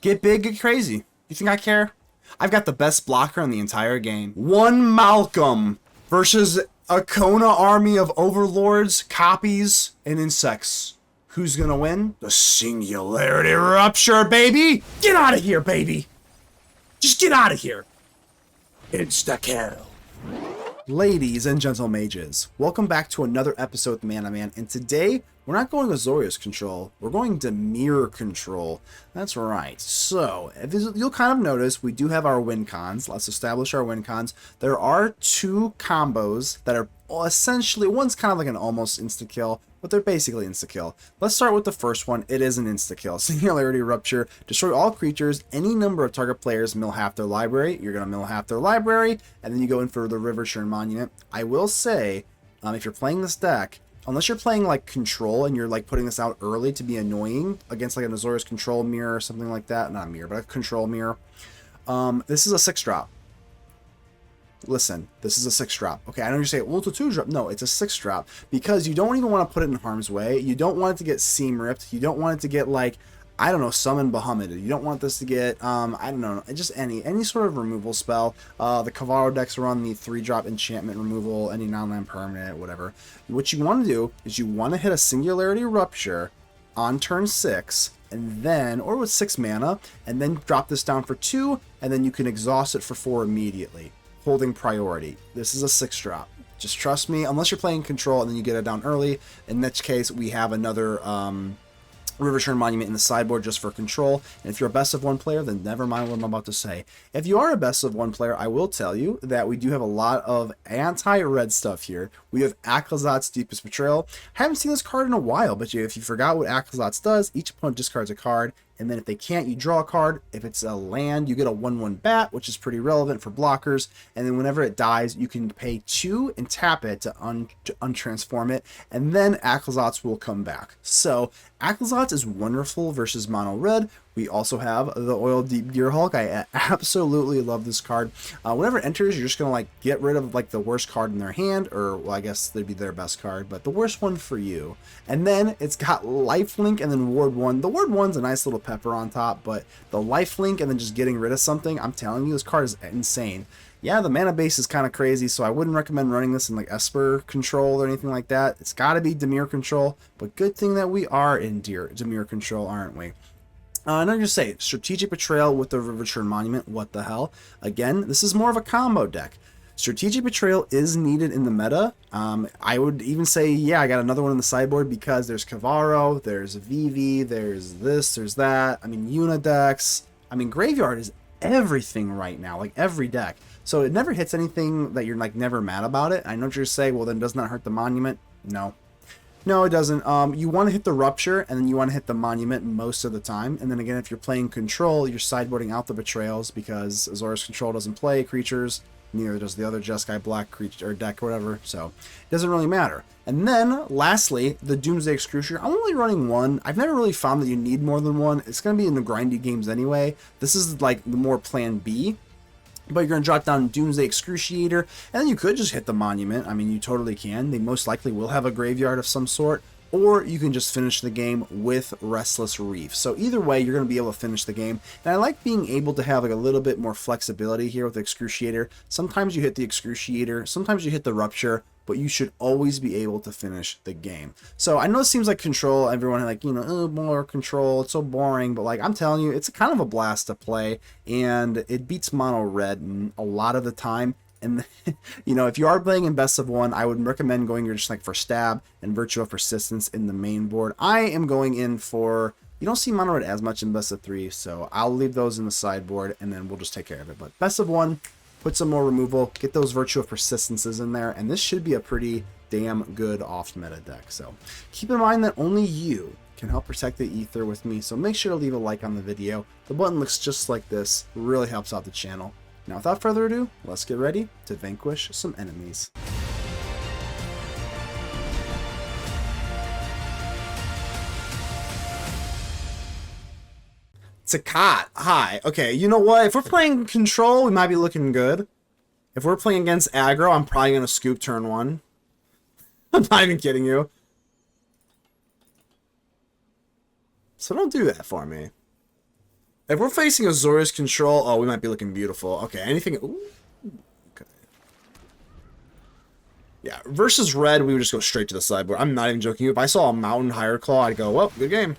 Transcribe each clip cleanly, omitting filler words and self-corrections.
Get big, get crazy. You think I care? I've got the best blocker in the entire game. One Malcolm versus a Kona army of overlords, copies, and insects. Who's gonna win? The Singularity Rupture, baby! Get out of here, baby! Just get out of here! Insta-kill. Ladies and gentle mages, welcome back to another episode with Man on Man, and today we're not going Azorius Control, we're going Dimir Control. That's right. So, you'll kind of notice we do have our win cons. Let's establish our win cons. There are two combos that are essentially, one's kind of like an almost insta-kill, but they're basically insta-kill. Let's start with the first one. It is an insta-kill. Singularity Rupture. Destroy all creatures. Any number of target players mill half their library. You're going to mill half their library, and then you go in for the Riverchurn Monument. I will say, if you're playing this deck, unless you're playing like Control and you're like putting this out early to be annoying against like an Azorius Control mirror or something like that. Not a mirror, but a Control mirror. This is a 6-drop. Listen, this is a 6-drop. Okay, I know you say, well, it's a 2-drop. No, it's a 6-drop because you don't even want to put it in harm's way. You don't want it to get seam ripped. You don't want it to get like, I don't know, summon Bahamut. You don't want this to get, I don't know, just any sort of removal spell. The Kavaro decks run the 3-drop enchantment removal, any non-land permanent, whatever. What you want to do is you want to hit a Singularity Rupture on turn 6, and then, or with 6 mana, and then drop this down for 2, and then you can exhaust it for 4 immediately, holding priority. This is a 6-drop. Just trust me, unless you're playing Control and then you get it down early, in which case we have another, Riverchurn Monument in the sideboard just for Control. And if you're a best of 1 player, then never mind what I'm about to say. If you are a best of 1 player, I will tell you that we do have a lot of anti-red stuff here. We have Aclazotz, Deepest Betrayal. I haven't seen this card in a while, but if you forgot what Aclazotz does, each opponent discards a card, and then if they can't, you draw a card. If it's a land, you get a 1/1 bat, which is pretty relevant for blockers. And then whenever it dies, you can pay 2 and tap it to untransform it, and then Aclazotz will come back. So Aclazotz is wonderful versus mono red. We also have the Oildeep Gearhulk. I absolutely love this card. Whenever it enters, you're just going to like get rid of like the worst card in their hand, or well, I guess they'd be their best card, but the worst one for you. And then it's got lifelink and then ward 1. The ward 1's a nice little pepper on top, but the lifelink and then just getting rid of something, I'm telling you, this card is insane. Yeah, the mana base is kind of crazy, so I wouldn't recommend running this in like Esper Control or anything like that. It's got to be Dimir Control, but good thing that we are in Dimir Control, aren't we? And I just say, Strategic Betrayal with the Riverchurn Monument, what the hell? Again, this is more of a combo deck. Strategic Betrayal is needed in the meta. I would even say, yeah, I got another one in the sideboard because there's Kavaro, there's Vivi, there's this, there's that. I mean, Unidex. I mean, Graveyard is everything right now, like every deck. So it never hits anything that you're like never mad about it. I know what you're saying, well, then doesn't that hurt the Monument? No. No, it doesn't. You want to hit the Rupture, and then you want to hit the Monument most of the time. And then again, if you're playing Control, you're sideboarding out the Betrayals because Azorius Control doesn't play creatures. Neither does the other Jeskai Black creature or deck or whatever. So it doesn't really matter. And then, lastly, the Doomsday Excruciator. I'm only running 1. I've never really found that you need more than 1. It's going to be in the grindy games anyway. This is like the more plan B. But you're going to drop down Doomsday Excruciator, and then you could just hit the Monument. I mean, you totally can. They most likely will have a graveyard of some sort. Or you can just finish the game with Restless Reef. So either way, you're going to be able to finish the game. And I like being able to have like a little bit more flexibility here with the Excruciator. Sometimes you hit the Excruciator, sometimes you hit the Rupture, but you should always be able to finish the game. So I know it seems like Control, everyone like, you know, oh, more Control, it's so boring, but like I'm telling you, it's kind of a blast to play, and it beats mono red a lot of the time. And you know, if you are playing in best of 1, I would recommend going just like for Stab and Virtue of Persistence in the main board. I am going in for, you don't see mono red as much in best of 3, so I'll leave those in the sideboard and then we'll just take care of it. But best of 1, put some more removal, get those Virtue of Persistences in there, and this should be a pretty damn good off-meta deck. So keep in mind that only you can help protect the ether with me, so make sure to leave a like on the video. The button looks just like this, really helps out the channel. Now without further ado, let's get ready to vanquish some enemies. Takat, hi. Okay, you know what? If we're playing Control, we might be looking good. If we're playing against aggro, I'm probably going to scoop turn 1. I'm not even kidding you. So don't do that for me. If we're facing Azorius Control, oh, we might be looking beautiful. Okay, anything... Ooh. Okay. Yeah, versus red, we would just go straight to the sideboard. I'm not even joking. If I saw a Mountain Higher Claw, I'd go, well, good game.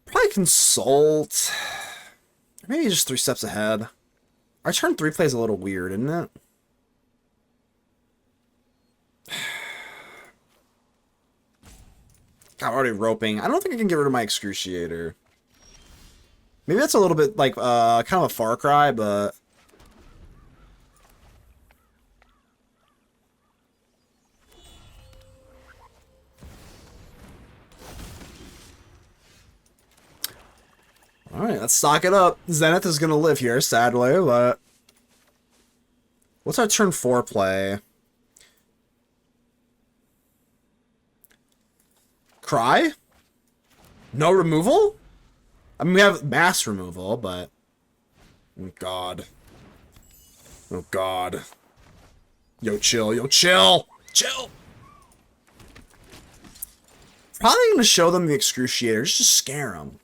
Probably Consult. Maybe just 3 steps ahead. Our turn 3 play is a little weird, isn't it? God, I'm already roping. I don't think I can get rid of my Excruciator. Maybe that's a little bit like kind of a far cry, but all right, let's stock it up. Zenith is gonna live here, sadly, but what's our turn 4 play? Cry? No removal? I mean, we have mass removal, but... Oh, God. Oh, God. Yo, chill. Yo, chill! Chill! Probably going to show them the Excruciator, just to scare them.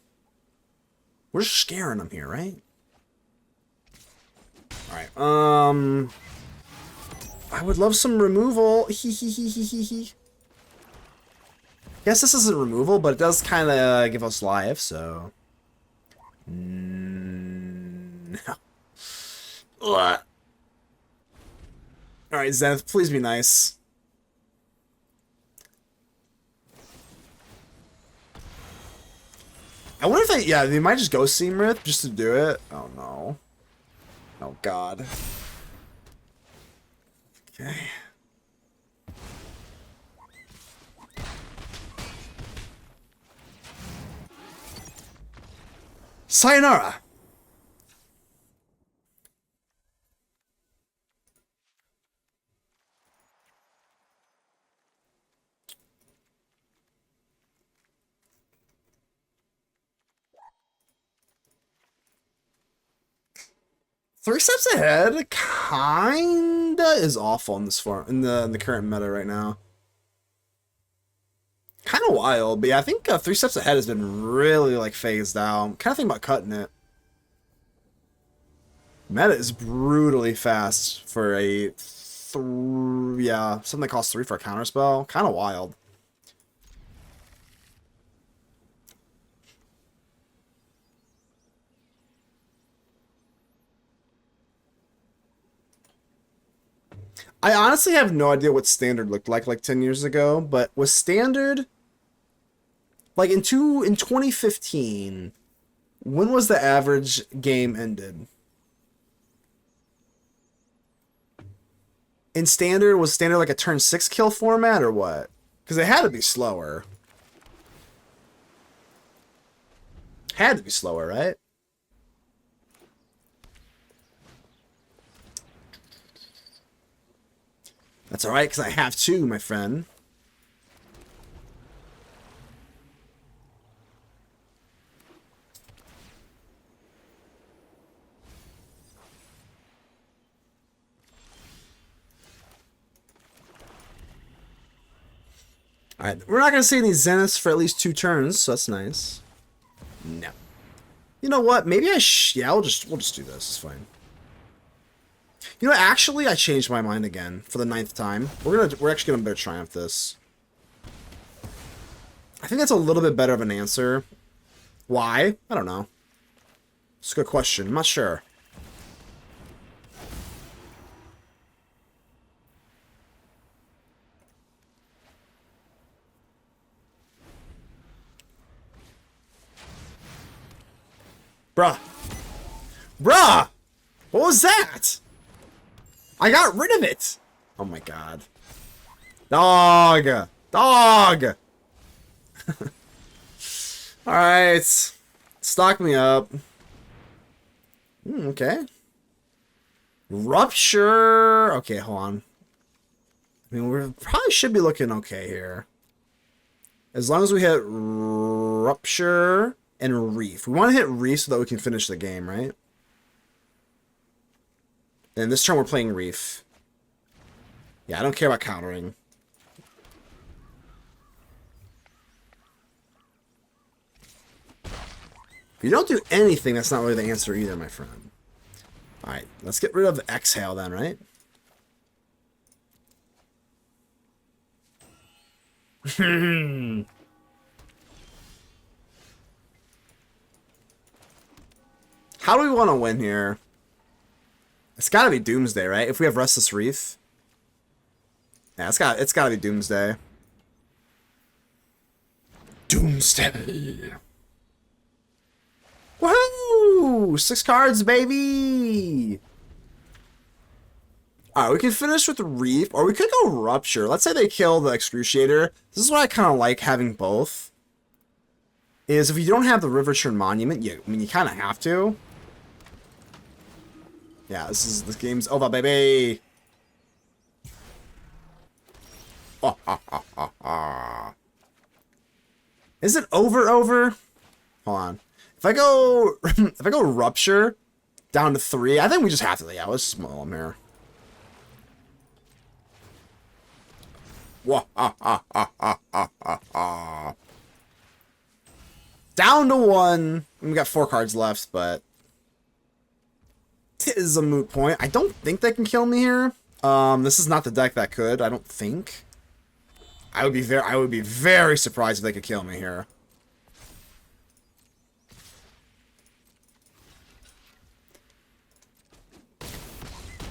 We're just scaring them here, right? Alright, I would love some removal. Hee hee hee hee hee hee. Guess this isn't removal, but it does kind of give us life, so... No. Alright, Zenith, please be nice. I wonder if they... Yeah, they might just go Seamrith just to do it. Oh, no. Oh, God. Okay. Sayonara! Three steps ahead kinda is awful in this form in the current meta right now. Kind of wild, but yeah, I think 3 steps ahead has been really like phased out. Kind of thinking about cutting it. Meta is brutally fast for a yeah, something that costs 3 for a counterspell. Kind of wild. I honestly have no idea what Standard looked like 10 years ago, but was Standard like in 2015, when was the average game ended? In Standard, was Standard like a turn 6 kill format or what? Because it had to be slower. Had to be slower, right? That's alright, because I have to, my friend. Alright, we're not going to see any Zeniths for at least 2 turns, so that's nice. No. You know what? Maybe yeah, we'll just do this. It's fine. You know, actually, I changed my mind again for the 9th time. We're actually gonna better triumph this. I think that's a little bit better of an answer. Why? I don't know. It's a good question. I'm not sure. Bruh. Bruh! What was that? I got rid of it! Oh my god. Dog! Dog! Alright. Stock me up. Okay. Rupture! Okay, hold on. I mean, we probably should be looking okay here. As long as we hit Rupture and Reef. We want to hit Reef so that we can finish the game, right? And this turn we're playing Reef. Yeah, I don't care about countering. If you don't do anything, that's not really the answer either, my friend. Alright, let's get rid of Exhale then, right? How do we want to win here? It's gotta be Doomsday, right? If we have Restless Reef. Yeah, it's gotta be Doomsday. Doomsday. Woohoo! 6 cards, baby! Alright, we can finish with the Reef, or we could go Rupture. Let's say they kill the Excruciator. This is why I kind of like having both. Is if you don't have the Riverchurn Monument, I mean, you kind of have to. Yeah, this game's over, baby! Is it over? Hold on. If I go Rupture down to 3, I think we just have to. Yeah, let's small them here. Down to 1. We got 4 cards left, but it is a moot point. I don't think they can kill me here. This is not the deck that could. I don't think. I would be very surprised if they could kill me here.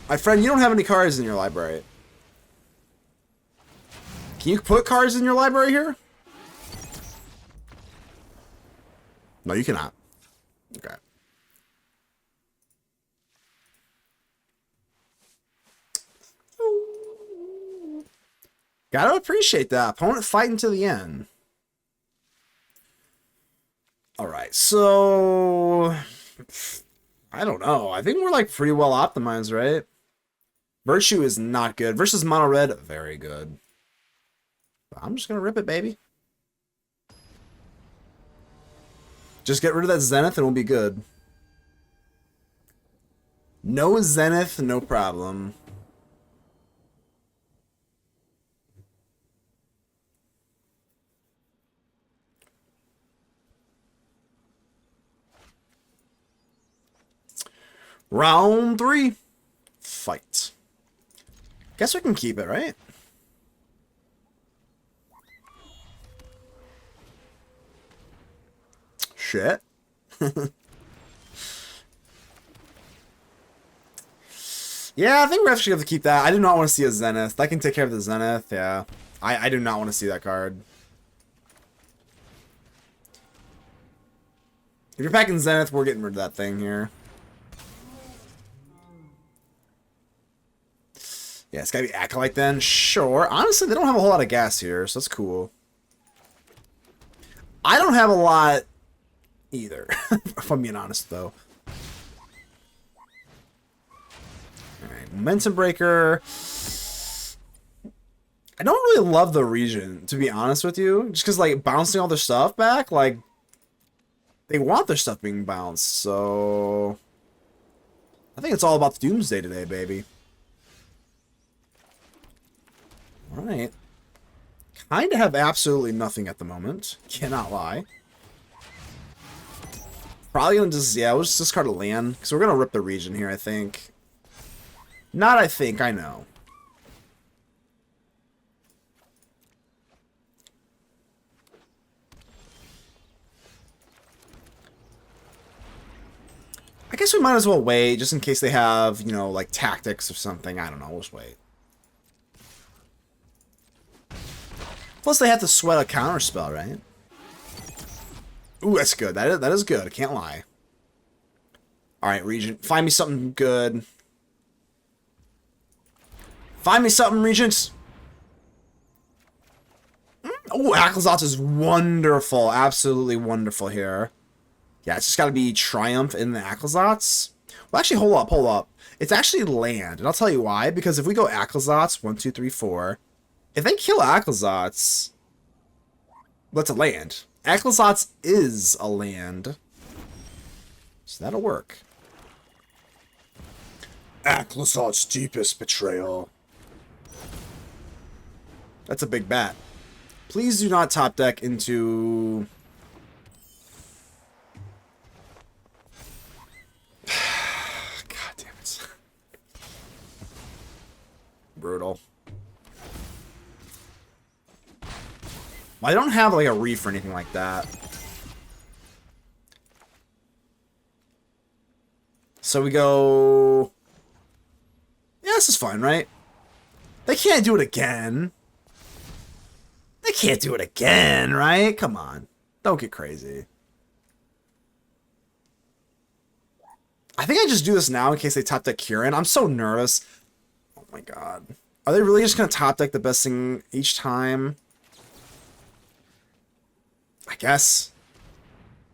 My friend, you don't have any cards in your library. Can you put cards in your library here? No, you cannot. Okay. Gotta appreciate that. Opponent fighting to the end. Alright, so I don't know. I think we're like pretty well optimized, right? Virtue is not good. Versus Mono Red, very good. I'm just gonna rip it, baby. Just get rid of that Zenith and we'll be good. No Zenith, no problem. Round 3. Fight. Guess we can keep it, right? Shit. Yeah, I think we actually have to keep that. I do not want to see a Zenith. I can take care of the Zenith, yeah. I do not want to see that card. If you're packing Zenith, we're getting rid of that thing here. Yeah, it's gotta be Acolyte then. Sure. Honestly, they don't have a whole lot of gas here, so that's cool. I don't have a lot either, if I'm being honest, though. Alright, Momentum Breaker. I don't really love the Regent, to be honest with you. Just because, like, bouncing all their stuff back, like, they want their stuff being bounced, so I think it's all about the Doomsday today, baby. Alright. Kind of have absolutely nothing at the moment. Cannot lie. Probably gonna just, yeah, we'll just discard a land. Because we're gonna rip the region here, I think. Not I think, I know. I guess we might as well wait, just in case they have, you know, like tactics or something. I don't know, we'll just wait. Plus, they have to sweat a counter spell, right? Ooh, that's good. That is good. I can't lie. Alright, Regent. Find me something good. Find me something, Regent. Oh, Aclazotz is wonderful. Absolutely wonderful here. Yeah, it's just got to be Triumph in the Aclazotz. Well, actually, hold up. It's actually land. And I'll tell you why. Because if we go Aclazotz, 1, 2, 3, 4... If they kill Aclazotz, that's a land. Aclazotz is a land. So that'll work. Aclazotz Deepest Betrayal. That's a big bat. Please do not top deck into... brutal. Well, I don't have like a reef or anything like that. So we go... Yeah, this is fine, right? They can't do it again. They can't do it again, right? Come on. Don't get crazy. I think I just do this now in case they top deck Kieran. I'm so nervous. Oh my god. Are they really just going to top deck the best thing each time? I guess.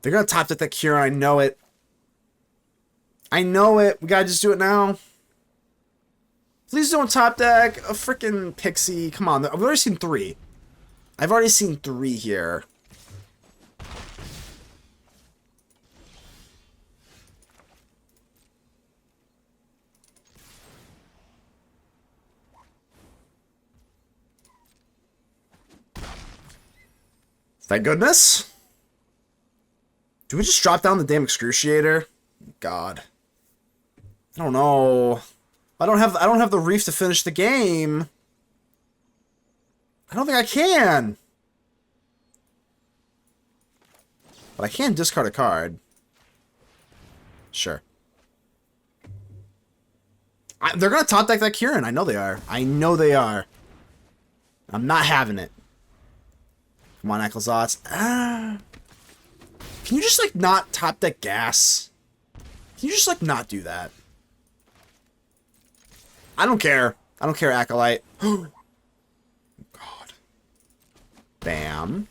They're going to top deck that Kieran. I know it. I know it. We got to just do it now. Please don't top deck a freaking Pixie. Come on. I've already seen 3. I've already seen 3 here. Thank goodness. Do we just drop down the damn Excruciator? God. I don't know. I don't have the reef to finish the game. I don't think I can. But I can discard a card. Sure. They're going to top deck that Kieran. I know they are. I know they are. I'm not having it. Come on, Aclazotz. Can you just, like, not top deck gas? Can you just, like, not do that? I don't care. I don't care, Acolyte. Oh, God. Bam.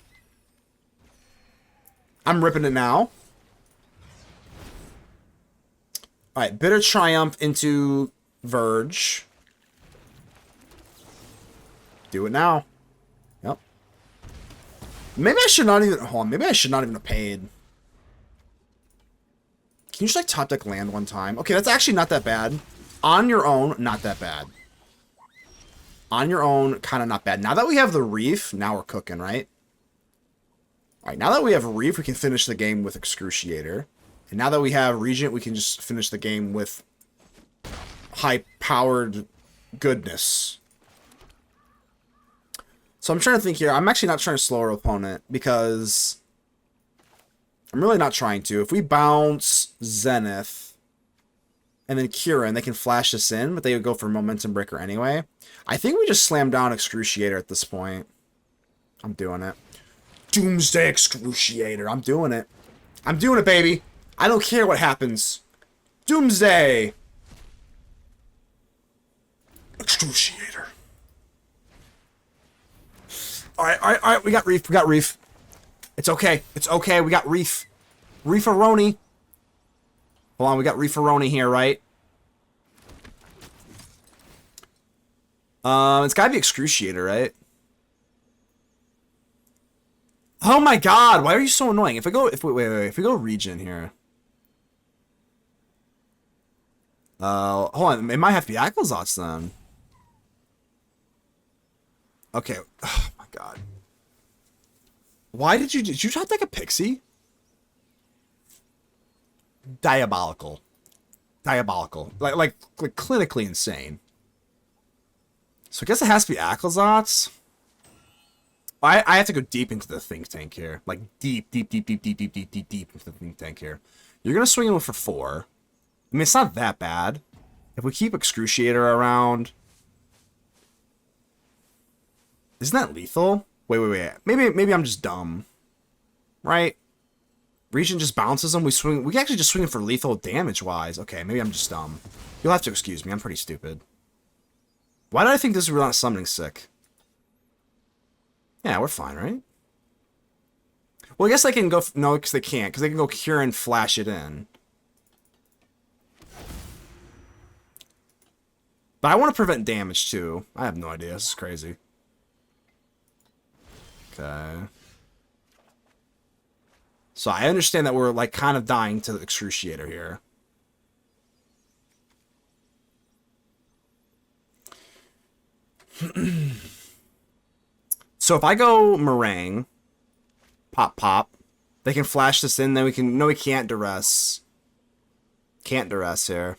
I'm ripping it now. Alright, Bitter Triumph into Verge. Do it now. Yep. Maybe I should not even... Hold on. Maybe I should not even have paid. Can you just, like, top deck land one time? Okay, that's actually not that bad. On your own, not that bad. On your own, kind of not bad. Now that we have the Reef, now we're cooking, right? Alright, now that we have Reef, we can finish the game with Excruciator. And now that we have Regent, we can just finish the game with high-powered goodness. So I'm trying to think here. I'm actually not trying to slow our opponent because I'm really not trying to. If we bounce Zenith and then Kieran, they can flash this in, but they would go for Momentum Breaker anyway. I think we just slam down Excruciator at this point. I'm doing it. Doomsday Excruciator. I'm doing it. I'm doing it, baby. I don't care what happens. Doomsday Excruciator. Alright, we got Reef, It's okay, we got Reef. Reef-a-roni. Hold on, we got Reef-a-roni here, right? It's gotta be Excruciator, right? Oh my god, why are you so annoying? If we go Regent here. Hold on, it might have to be Aclazotz then. Okay, oh my god. Why did you top deck a Pixie? Diabolical. Diabolical. Like clinically insane. So I guess it has to be Aclazotz. I have to go deep into the think tank here. Like deep into the think tank here. You're gonna swing him for 4. I mean, it's not that bad. If we keep Excruciator around, isn't that lethal? Wait. Maybe I'm just dumb, right? Regent just bounces him. We can actually just swing him for lethal damage wise. Okay, maybe I'm just dumb. You'll have to excuse me. I'm pretty stupid. Why did I think this was not summoning sick? Yeah, we're fine, right? Well, I guess they can go... No, because they can't. Because they can go Cure and flash it in. But I want to prevent damage, too. I have no idea. This is crazy. Okay. So I understand that we're, like, kind of dying to the Excruciator here. So if I go Marang, pop, they can flash this in, then we can... No, we can't Duress. Can't Duress here.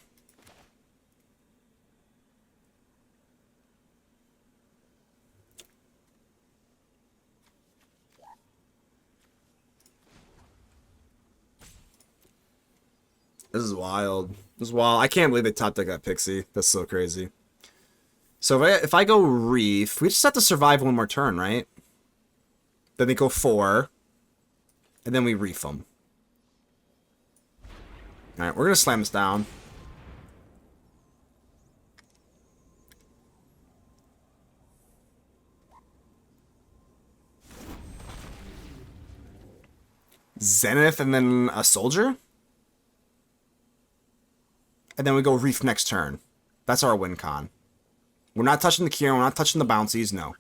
This is wild. This is wild. I can't believe they top deck that Pixie. That's so crazy. So if I go Reef, we just have to survive one more turn, right? Then they go 4. And then we Reef them. Alright, we're going to slam this down. Zenith and then a Soldier? And then we go Reef next turn. That's our win con. We're not touching the Kieran, we're not touching the bouncies, no.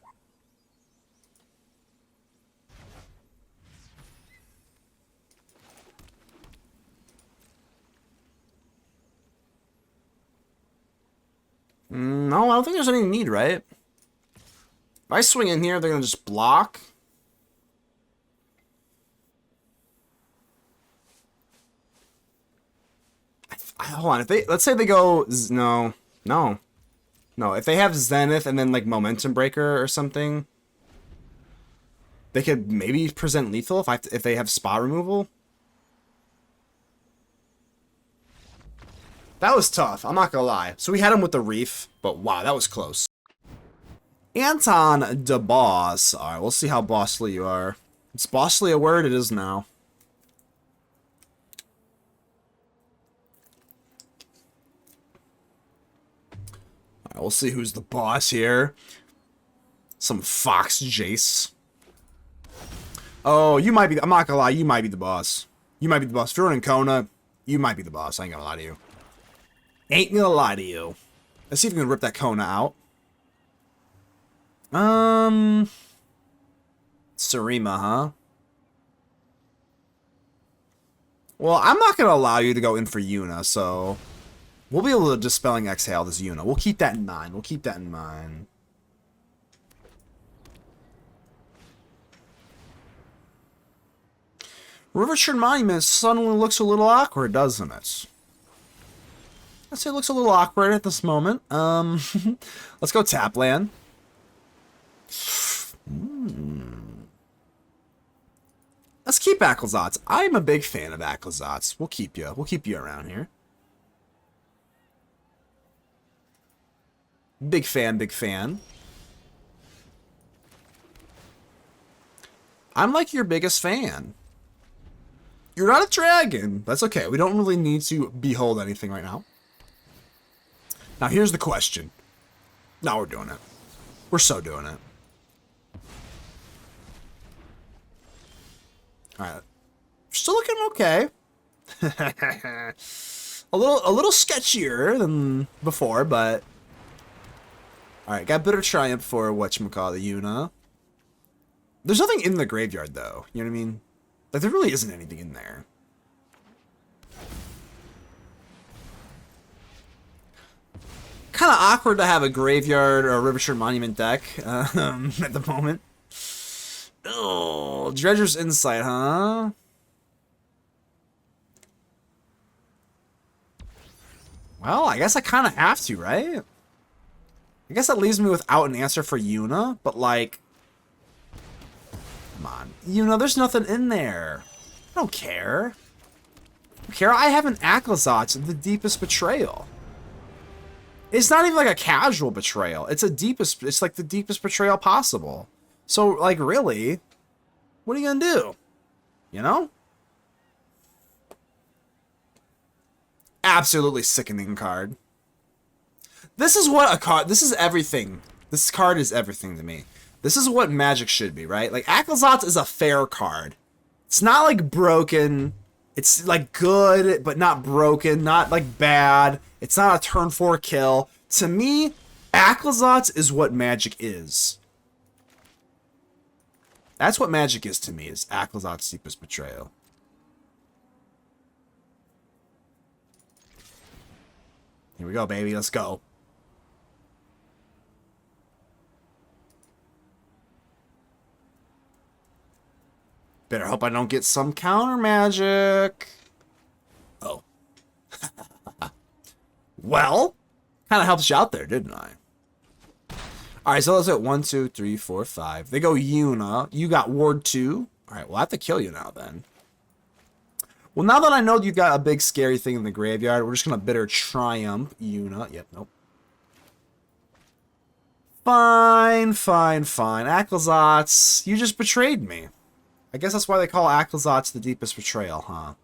No, I don't think there's any need, right? If I swing in here, they're going to just block. Hold on, if they, let's say they go, no. If they have Zenith and then like Momentum Breaker or something, they could maybe present lethal if they have spot removal. That was tough, I'm not gonna lie. So we had him with the Reef, but wow, that was close. Anton the Boss. Alright, we'll see how bossly you are. It's bossly a word, it is now. Alright, we'll see who's the boss here. Some Fox Jace. Oh, you might be, I'm not gonna lie, you might be the boss. You might be the boss. If you're in Kona, you might be the boss, I ain't gonna lie to you. Ain't gonna lie to you. Let's see if we can rip that Kona out. Sarima, huh? Well, I'm not gonna allow you to go in for Yuna, so we'll be able to Dispelling Exhale this Yuna. We'll keep that in mind. We'll keep that in mind. Riverchurn Monument suddenly looks a little awkward, doesn't it? I'd say it looks a little awkward at this moment. Let's go tap land. Let's keep Aclazotz. I'm a big fan of Aclazotz. We'll keep you. We'll keep you around here. Big fan, big fan. I'm like your biggest fan. You're not a dragon. That's okay. We don't really need to behold anything right now. Now here's the question. Now we're doing it. We're so doing it. Alright. Still looking okay. a little sketchier than before, but alright, got Bitter Triumph for whatchamacallit, Yuna. There's nothing in the graveyard though, you know what I mean? Like there really isn't anything in there. Kind of awkward to have a graveyard or a Riverchurn Monument deck at the moment. Oh, Dredger's Insight, huh? Well, I guess I kind of have to, right? I guess that leaves me without an answer for Yuna, but like, come on, Yuna, there's nothing in there. I don't care. I don't care. I have an Aclazotz, the Deepest Betrayal. It's not even like a casual betrayal. It's it's like the deepest betrayal possible. So, like, really, what are you gonna do? You know? Absolutely sickening card. This is what a card, this is everything. This card is everything to me. This is what Magic should be, right? Like, Aclazotz is a fair card. It's not, like, broken. It's, like, good, but not broken. Not, like, bad. It's not a turn 4 kill. To me, Aclazotz is what Magic is. That's what Magic is to me, is Aclazotz Deepest Betrayal. Here we go, baby. Let's go. Better hope I don't get some counter magic. Oh. Well, kind of helped you out there, didn't I? Alright, so let's hit 1, 2, 3, 4, 5. They go Yuna. You got Ward 2. Alright, we'll have to kill you now then. Well, now that I know you've got a big scary thing in the graveyard, we're just gonna Bitter Triumph. Yuna. Yep, nope. Fine, fine, fine. Aclazotz, you just betrayed me. I guess that's why they call Aclazotz the deepest betrayal, huh?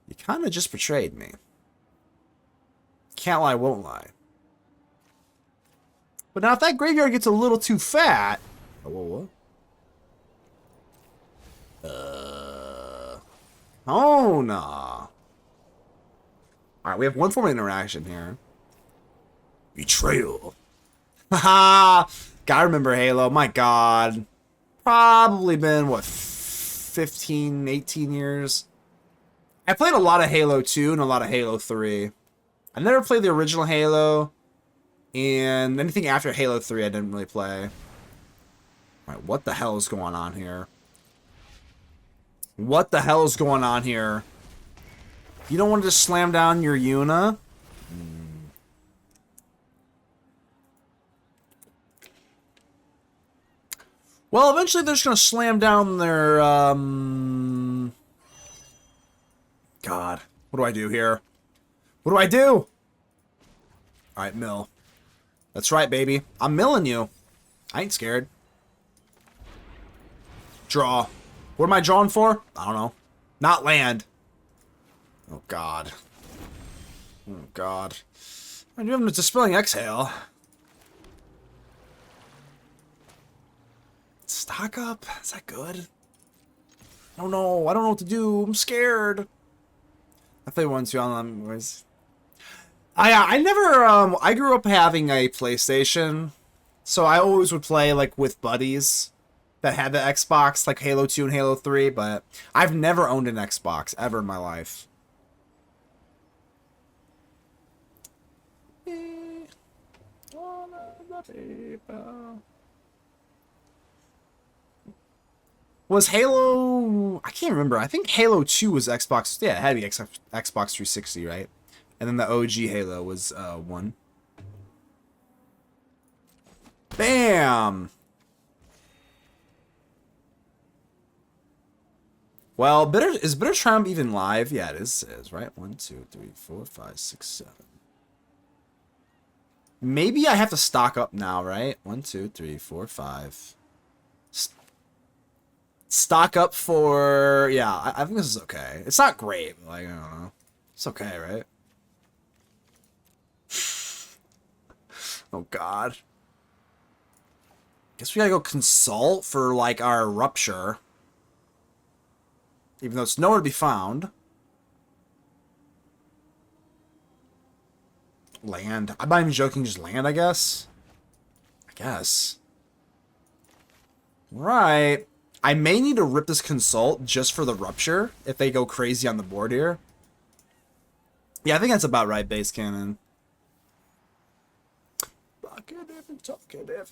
You kind of just betrayed me. Can't lie, won't lie. But now if that graveyard gets a little too fat... Oh, whoa, whoa. Oh, nah. Alright, we have one form of interaction here. Betrayal. Haha! Gotta remember Halo, my god. Probably been, what, 15, 18 years? I played a lot of Halo 2 and a lot of Halo 3. I never played the original Halo, and anything after Halo 3 I didn't really play. Alright, what the hell is going on here? What the hell is going on here? You don't want to just slam down your Yuna? Well, eventually they're just going to slam down their, God. What do I do here? What do I do? Alright, mill. That's right, baby. I'm milling you. I ain't scared. Draw. What am I drawing for? I don't know. Not land. Oh, God. Oh, God. I do have a Dispelling Exhale. Stock up? Is that good? I don't know. I don't know what to do. I'm scared. I played one too on them. I never, I grew up having a PlayStation, so I always would play, like, with buddies that had the Xbox, like Halo 2 and Halo 3, but I've never owned an Xbox ever in my life. Was Halo... I can't remember. I think Halo 2 was Xbox... Yeah, it had to be Xbox 360, right? And then the OG Halo was 1. Bam! Well, is Bitter Triumph even live? Yeah, it is, right? 1, 2, 3, 4, 5, 6, 7. Maybe I have to stock up now, right? 1, 2, 3, 4, 5. Stock up for... Yeah, I think this is okay. It's not great. Like, I don't know. It's okay, right? Oh, God. Guess we gotta go consult for, like, our Rupture. Even though it's nowhere to be found. Land. I'm not even joking, just land, I guess. Right. I may need to rip this consult just for the Rupture if they go crazy on the board here. Yeah, I think that's about right, base cannon. Talkative and talkative.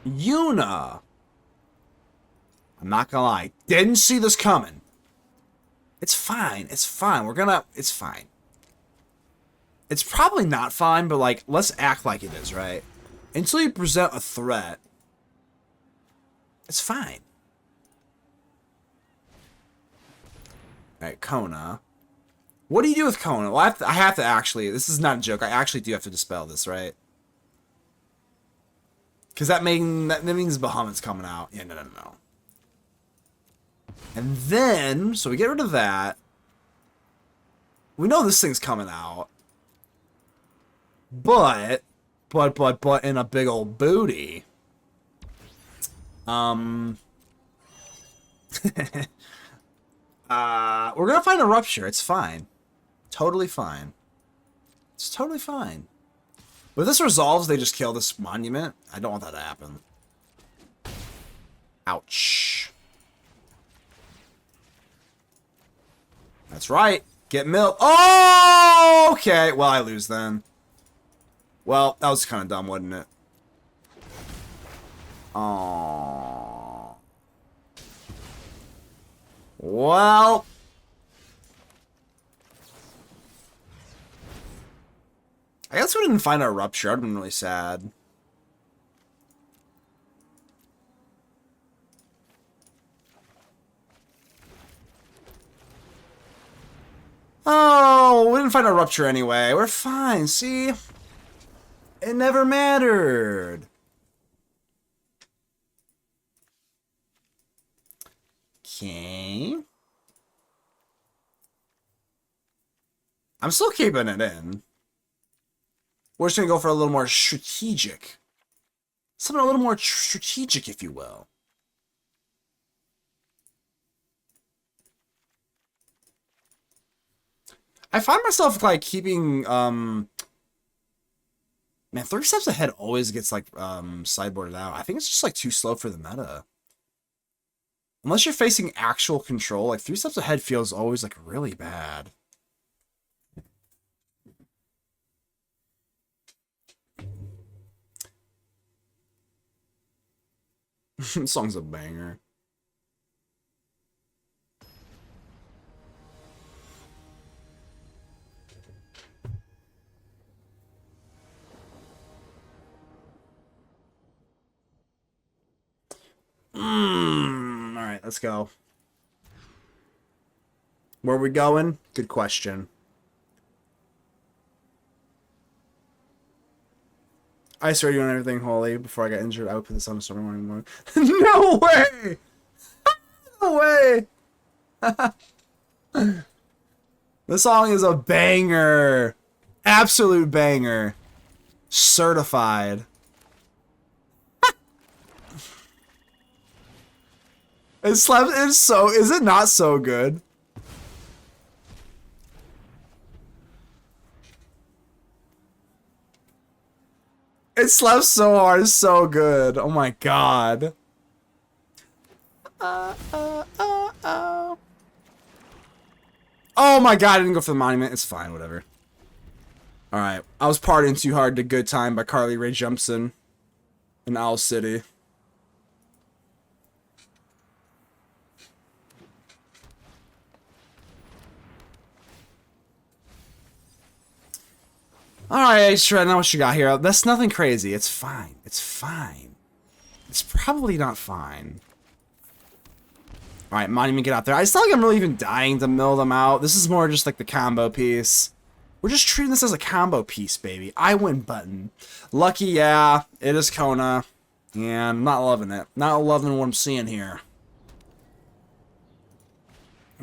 Yuna. I'm not gonna lie. Didn't see this coming. It's fine. It's fine. It's fine. It's probably not fine, but, like, let's act like it is, right? Until you present a threat, it's fine. Alright, Kona. What do you do with Kona? Well, I have to actually... This is not a joke. I actually do have to dispel this, right? Because that means Bahamut's coming out. Yeah, no. And then... So we get rid of that. We know this thing's coming out. But in a big old booty. We're gonna find a Rupture. It's fine. Totally fine. It's totally fine. But if this resolves, they just kill this monument. I don't want that to happen. Ouch. That's right. Get milled. Oh, okay. Well, I lose then. Well, that was kind of dumb, wasn't it? Oh. Well. I guess we didn't find our Rupture. I'd been really sad. Oh, we didn't find our Rupture anyway. We're fine, see? It never mattered. Okay. I'm still keeping it in. We're just going to go for a little more strategic. Something a little more strategic, if you will. I find myself, like, keeping, man, 3 steps ahead always gets, like, sideboarded out. I think it's just, like, too slow for the meta. Unless you're facing actual control, like, 3 steps ahead feels always, like, really bad. This song's a banger. Alright, let's go. Where are we going? Good question. I swear you on everything holy. Before I got injured, I would put this on a stormy morning. No way! No way! This song is a banger. Absolute banger. Certified. It's so, is it not so good? It slaps so hard, it's so good. Oh my god. Oh my god, I didn't go for the monument. It's fine, whatever. Alright, I was partying too hard to Good Time by Carly Rae Jepsen in Owl City. Alright, sure, I know what you got here. That's nothing crazy. It's fine. It's fine. It's probably not fine. Alright, Monument, get out there. It's not like I'm really even dying to mill them out. This is more just like the combo piece. We're just treating this as a combo piece, baby. I win button. Lucky, yeah. It is Kona. Yeah, I'm not loving it. Not loving what I'm seeing here.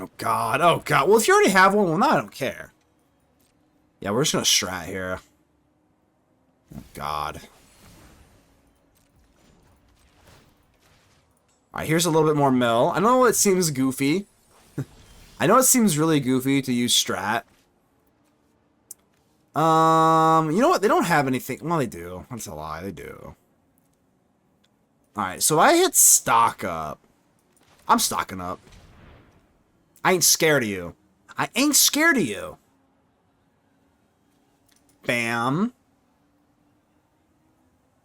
Oh, God. Oh, God. Well, if you already have one, well, now I don't care. Yeah, we're just gonna strat here. Oh, God. Alright, here's a little bit more mill. I know it seems goofy. I know it seems really goofy to use strat. You know what? They don't have anything. Well, they do. That's a lie. They do. Alright, so I hit stock up. I'm stocking up. I ain't scared of you. I ain't scared of you. Bam.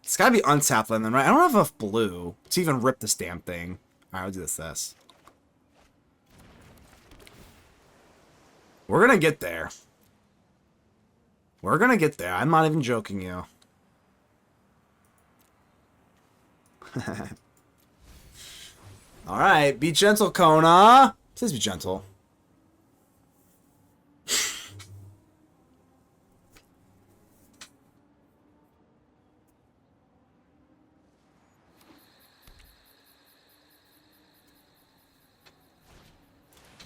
It's gotta be untapped land then, right? I don't have enough blue to even rip this damn thing. Alright, I'll do this. We're gonna get there. We're gonna get there. I'm not even joking you. Alright, be gentle, Kona. Please be gentle.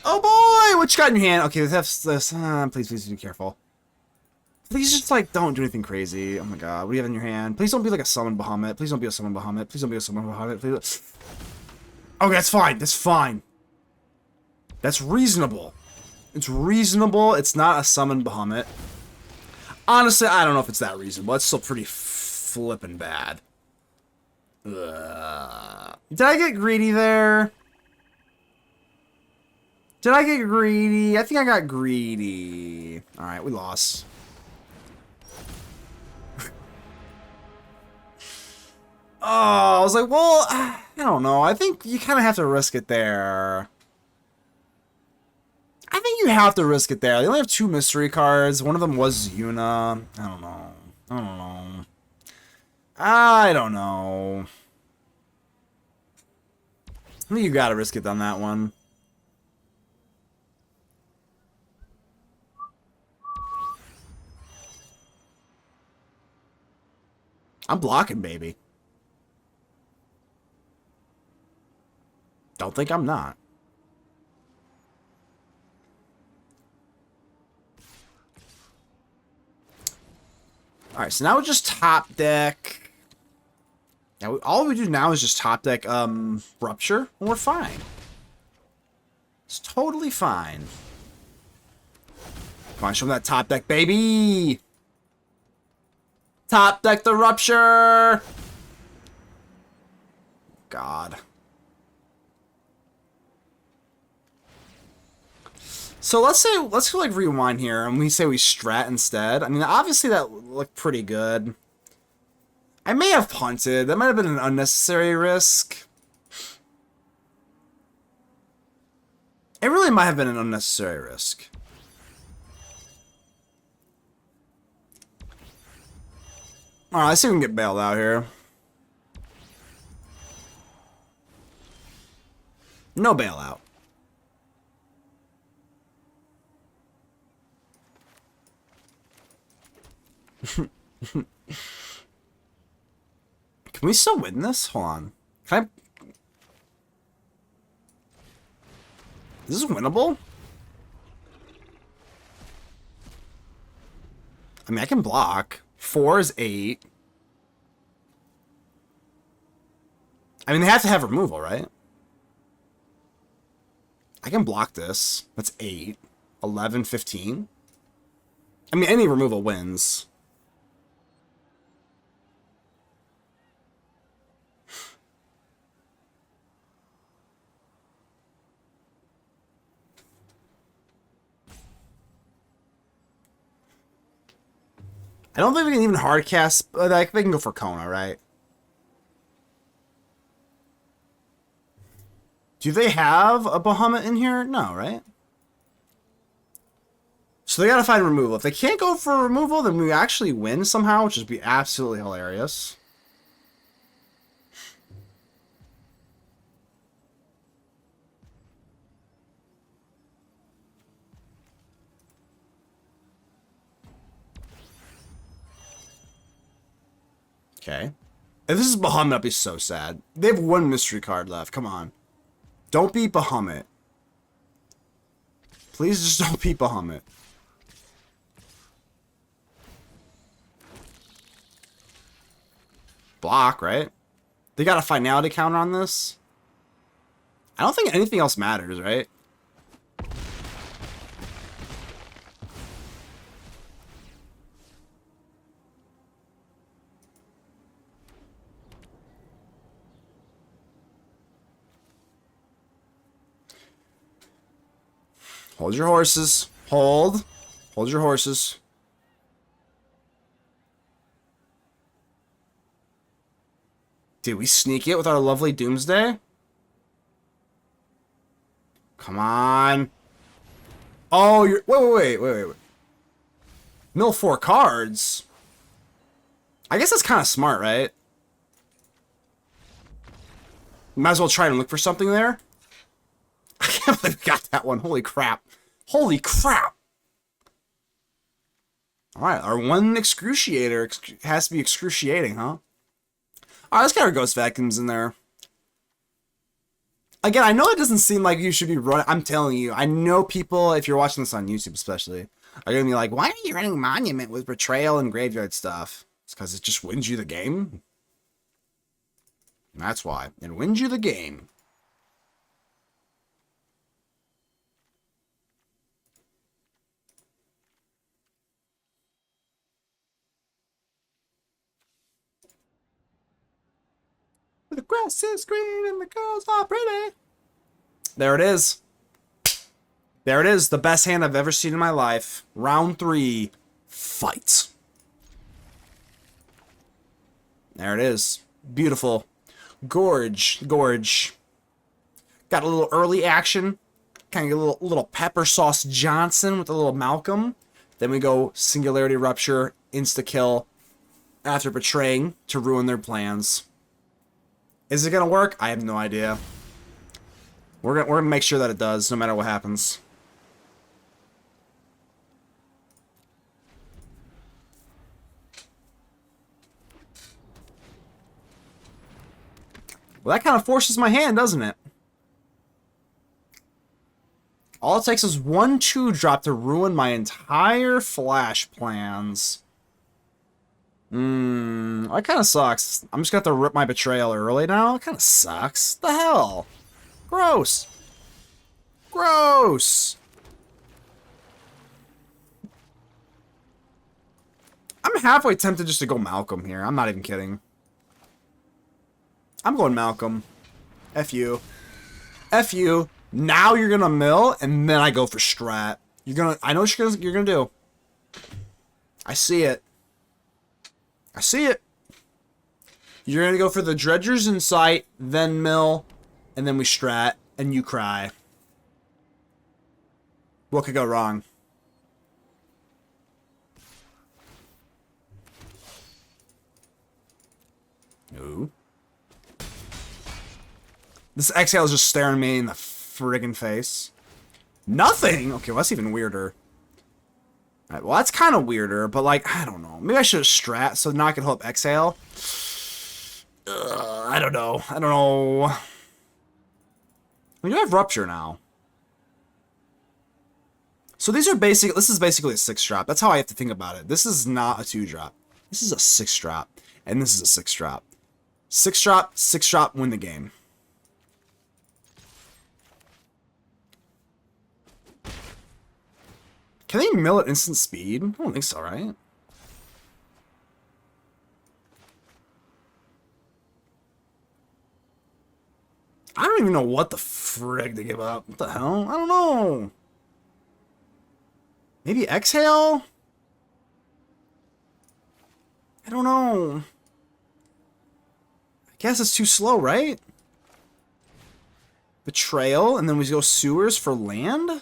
Oh boy! What you got in your hand? Okay, let's have this. Please be careful. Please just, like, don't do anything crazy. Oh my god, what do you have in your hand? Please don't be like a summon Bahamut. Please don't be a summon Bahamut. Please don't be a summon Bahamut. Please. Okay, that's fine. That's fine. That's reasonable. It's reasonable. It's not a summon Bahamut. Honestly, I don't know if it's that reasonable. It's still pretty flippin' bad. Ugh. Did I get greedy there? Did I get greedy? I think I got greedy. Alright, we lost. Oh, I was like, well, I don't know. I think you kind of have to risk it there. I think you have to risk it there. They only have 2 mystery cards. One of them was Yuna. I don't know. I don't know. I don't know. I think you gotta risk it on that one. I'm blocking, baby. Don't think I'm not. Alright, so now we just top deck. Now, all we do now is just top deck Rupture, and we're fine. It's totally fine. Come on, show me that top deck, baby! Top deck the Rupture! God. So let's like rewind here and we say we strat instead. I mean, obviously that looked pretty good. I may have punted. That might have been an unnecessary risk. It really might have been an unnecessary risk. Alright, let's see if we can get bailed out here. No bailout. Can we still win this? Hold on. Can I... Is this winnable? I mean, I can block. 4 is 8. I mean, they have to have removal, right? I can block this. That's 8. 11, 15. I mean, any removal wins. I don't think we can even hard cast. Like, they can go for Kona, right? Do they have a Bahamut in here? No, right? So they gotta find removal. If they can't go for removal, then we actually win somehow, which would be absolutely hilarious. Okay. If this is Bahamut, that'd be so sad. They have 1 mystery card left. Come on. Don't beat Bahamut. Please just don't beat Bahamut. Block, right? They got a finality counter on this? I don't think anything else matters, right? Hold your horses. Hold. Hold your horses. Did we sneak it with our lovely Doomsday? Come on. Oh, you're... Wait. Mill 4 cards? I guess that's kind of smart, right? Might as well try and look for something there. I can't believe we got that one. Holy crap. Holy crap. Alright, our 1 Excruciator has to be excruciating, huh? Alright, let's get our Ghost Vacuums in there. Again, I know it doesn't seem like you should be running. I'm telling you, I know people, if you're watching this on YouTube especially, are going to be like, why are you running Monument with Betrayal and Graveyard stuff? It's because it just wins you the game. That's why. It wins you the game. The grass is green and the girls are pretty. There it is. There it is. The best hand I've ever seen in my life. Round 3. Fight. There it is. Beautiful. Gorge. Got a little early action. Kind of get a little Pepper Sauce Johnson with a little Malcolm. Then we go Singularity Rupture, insta-kill, after betraying to ruin their plans. Is it going to work? I have no idea. We're gonna make sure that it does, no matter what happens. Well, that kind of forces my hand, doesn't it? All it takes is 1/2 drop to ruin my entire flash plans. That kind of sucks. I'm just gonna have to rip my betrayal early now. It kind of sucks. The hell? Gross. Gross. I'm halfway tempted just to go Malcolm here. I'm not even kidding. I'm going Malcolm. F you. F you. Now you're gonna mill, and then I go for strat. I know what you're gonna do. I see it. I see it. You're gonna go for the Dredger's Insight, then mill, and then we strat, and you cry. What could go wrong? No. This Exhale is just staring me in the friggin' face. Nothing? Okay, well, that's even weirder. Alright, well, that's kind of weirder, but, like, I don't know. Maybe I should have strat so now I can hope Exhale. I don't know. I don't know. We do have Rupture now. So these are basic. This is basically a 6-drop. That's how I have to think about it. This is not a 2-drop. This is a 6-drop. And this is a 6-drop. 6-drop, 6-drop, win the game. Can they mill at instant speed? I don't think so, right? I don't even know what the frig to give up. What the hell? I don't know. Maybe Exhale? I don't know. I guess it's too slow, right? Betrayal, and then we go Sewers for land? I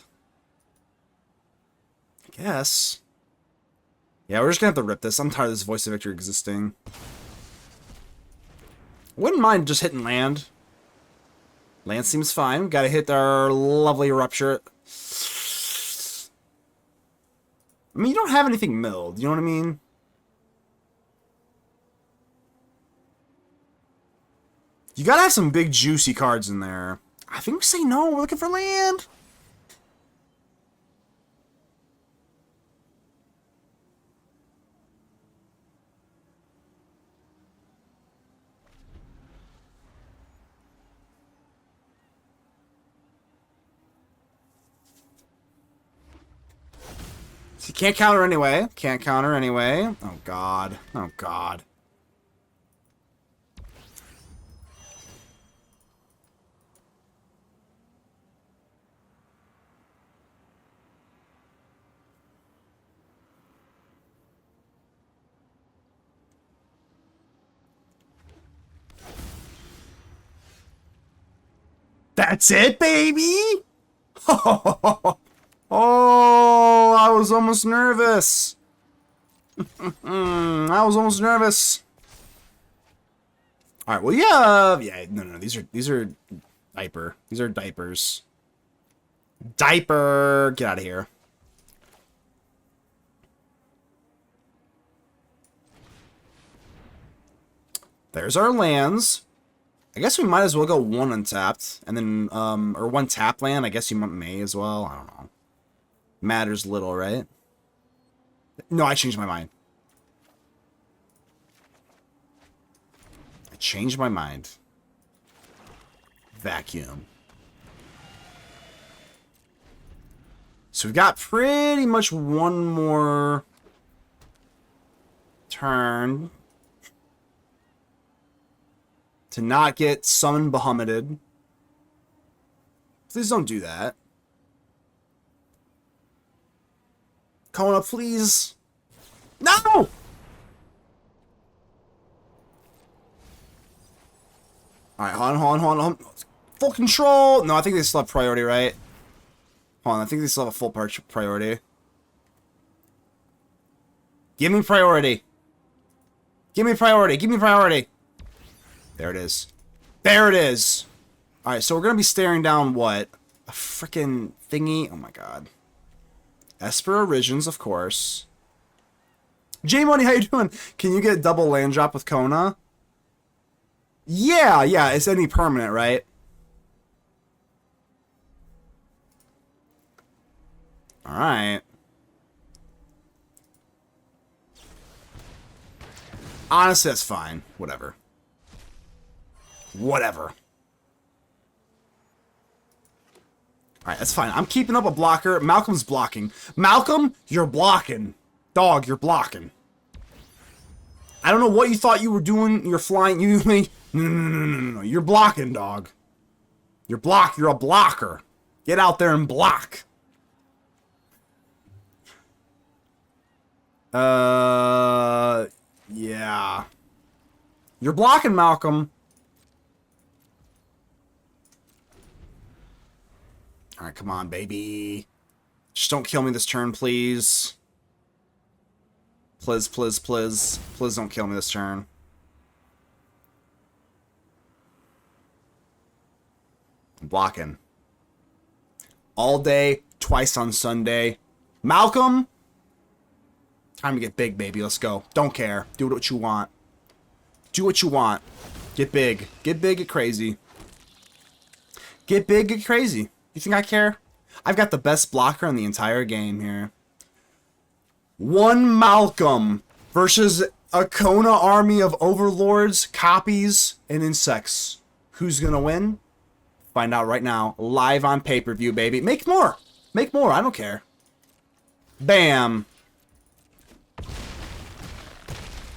guess. Yeah, we're just gonna have to rip this. I'm tired of this Voice of Victory existing. Wouldn't mind just hitting land. Land seems fine. Gotta hit our lovely Rupture. I mean, you don't have anything milled. You know what I mean? You gotta have some big juicy cards in there. I think we say no. We're looking for land. You can't counter anyway. Can't counter anyway. Oh, God. Oh, God. That's it, baby! Oh, I was almost nervous. I was almost nervous. All right, well, yeah, no, these are diaper. These are diapers. Diaper, get out of here. There's our lands. I guess we might as well go one untapped, and then, or one tap land. I guess you may as well. I don't know. Matters little, right? No, I changed my mind. I changed my mind. Vacuum. So we've got pretty much one more turn to not get summoned Bahamutted. Please don't do that. Kona, please. No! Alright, hold on. Full control. No, I think they still have priority, right? Hold on, I think they still have a full priority. Give me priority. Give me priority. Give me priority. There it is. There it is. Alright, so we're going to be staring down what? A freaking thingy? Oh my god. Esper Origins, of course. J-Money, how you doing? Can you get a double land drop with Kona? Yeah, it's any permanent, right? Alright. Honestly, that's fine. Whatever. Whatever. Alright, that's fine. I'm keeping up a blocker. Malcolm's blocking. Malcolm, you're blocking. Dog, you're blocking. I don't know what you thought you were doing. You're flying. No. You're blocking, dog. You're a blocker. Get out there and block. Yeah. You're blocking, Malcolm. Alright, come on, baby. Just don't kill me this turn, please. Please, please, please. Please don't kill me this turn. I'm blocking. All day, twice on Sunday. Malcolm! Time to get big, baby. Let's go. Don't care. Do what you want. Do what you want. Get big. Get big, get crazy. Get big, get crazy. You think I care? I've got the best blocker in the entire game here. One Malcolm versus a Kona army of overlords, copies, and insects. Who's gonna win? Find out right now. Live on pay-per-view, baby. Make more. Make more. I don't care. Bam.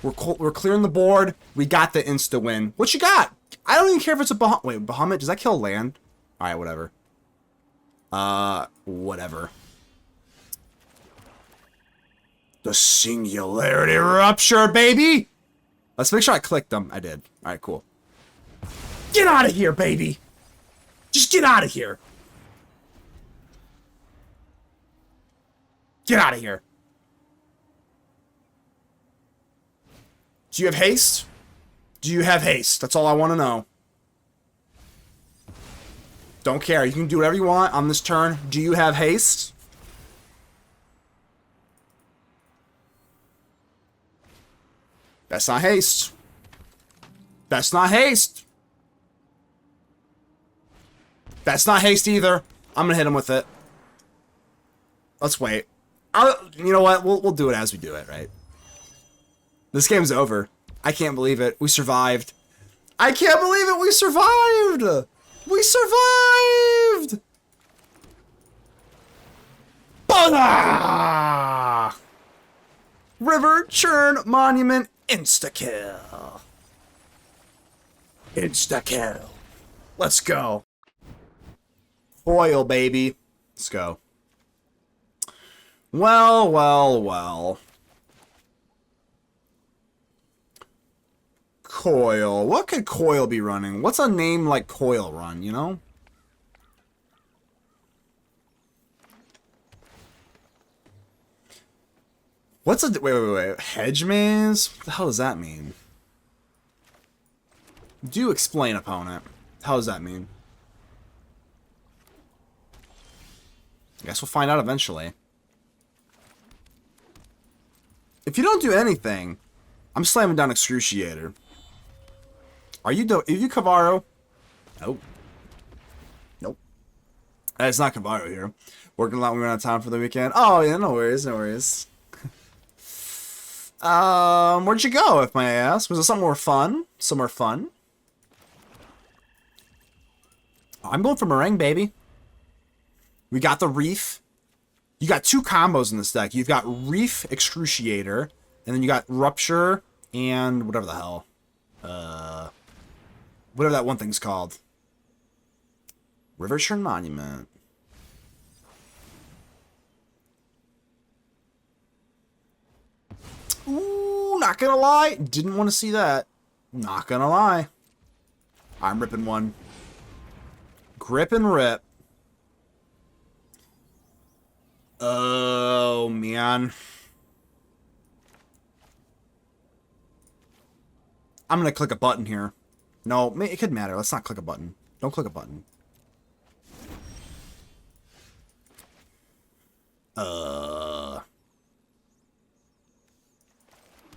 We're clearing the board. We got the insta win. What you got? I don't even care if it's a Bahamut. Wait, Bahamut? Does that kill land? Alright, whatever. Whatever. The Singularity Rupture, baby! Let's make sure I clicked them. I did. Alright, cool. Get out of here, baby! Just get out of here! Get out of here. Do you have haste? Do you have haste? That's all I want to know. Don't care. You can do whatever you want on this turn. Do you have haste? That's not haste. That's not haste. That's not haste either. I'm gonna hit him with it. Let's wait. You know what? We'll do it as we do it, right? This game's over. I can't believe it. We survived. I can't believe it. We survived. We survived. Bada! Riverchurn Monument insta-kill. Insta-kill. Let's go. Foil, baby. Let's go. Well. Coil. What could Coil be running? What's a name like Coil run, you know? What's a... Wait. Hedge maze? What the hell does that mean? Do explain, opponent. How does that mean? I guess we'll find out eventually. If you don't do anything, I'm slamming down Excruciator. Are you Cavarro? Nope. Nope. It's not Cavarro here. Working a lot when we're out of town for the weekend. Oh, yeah, no worries, no worries. Where'd you go, if may I ask? Was it something more fun? Somewhere fun? I'm going for Marang, baby. We got the Reef. You got two combos in this deck. You've got Reef Excruciator, and then you got Rupture and whatever the hell. Whatever that one thing's called. Riverchurn Monument. Ooh, not gonna lie. Didn't want to see that. Not gonna lie. I'm ripping one. Grip and rip. Oh, man. I'm gonna click a button here. No, it could matter. Let's not click a button. Don't click a button. Let's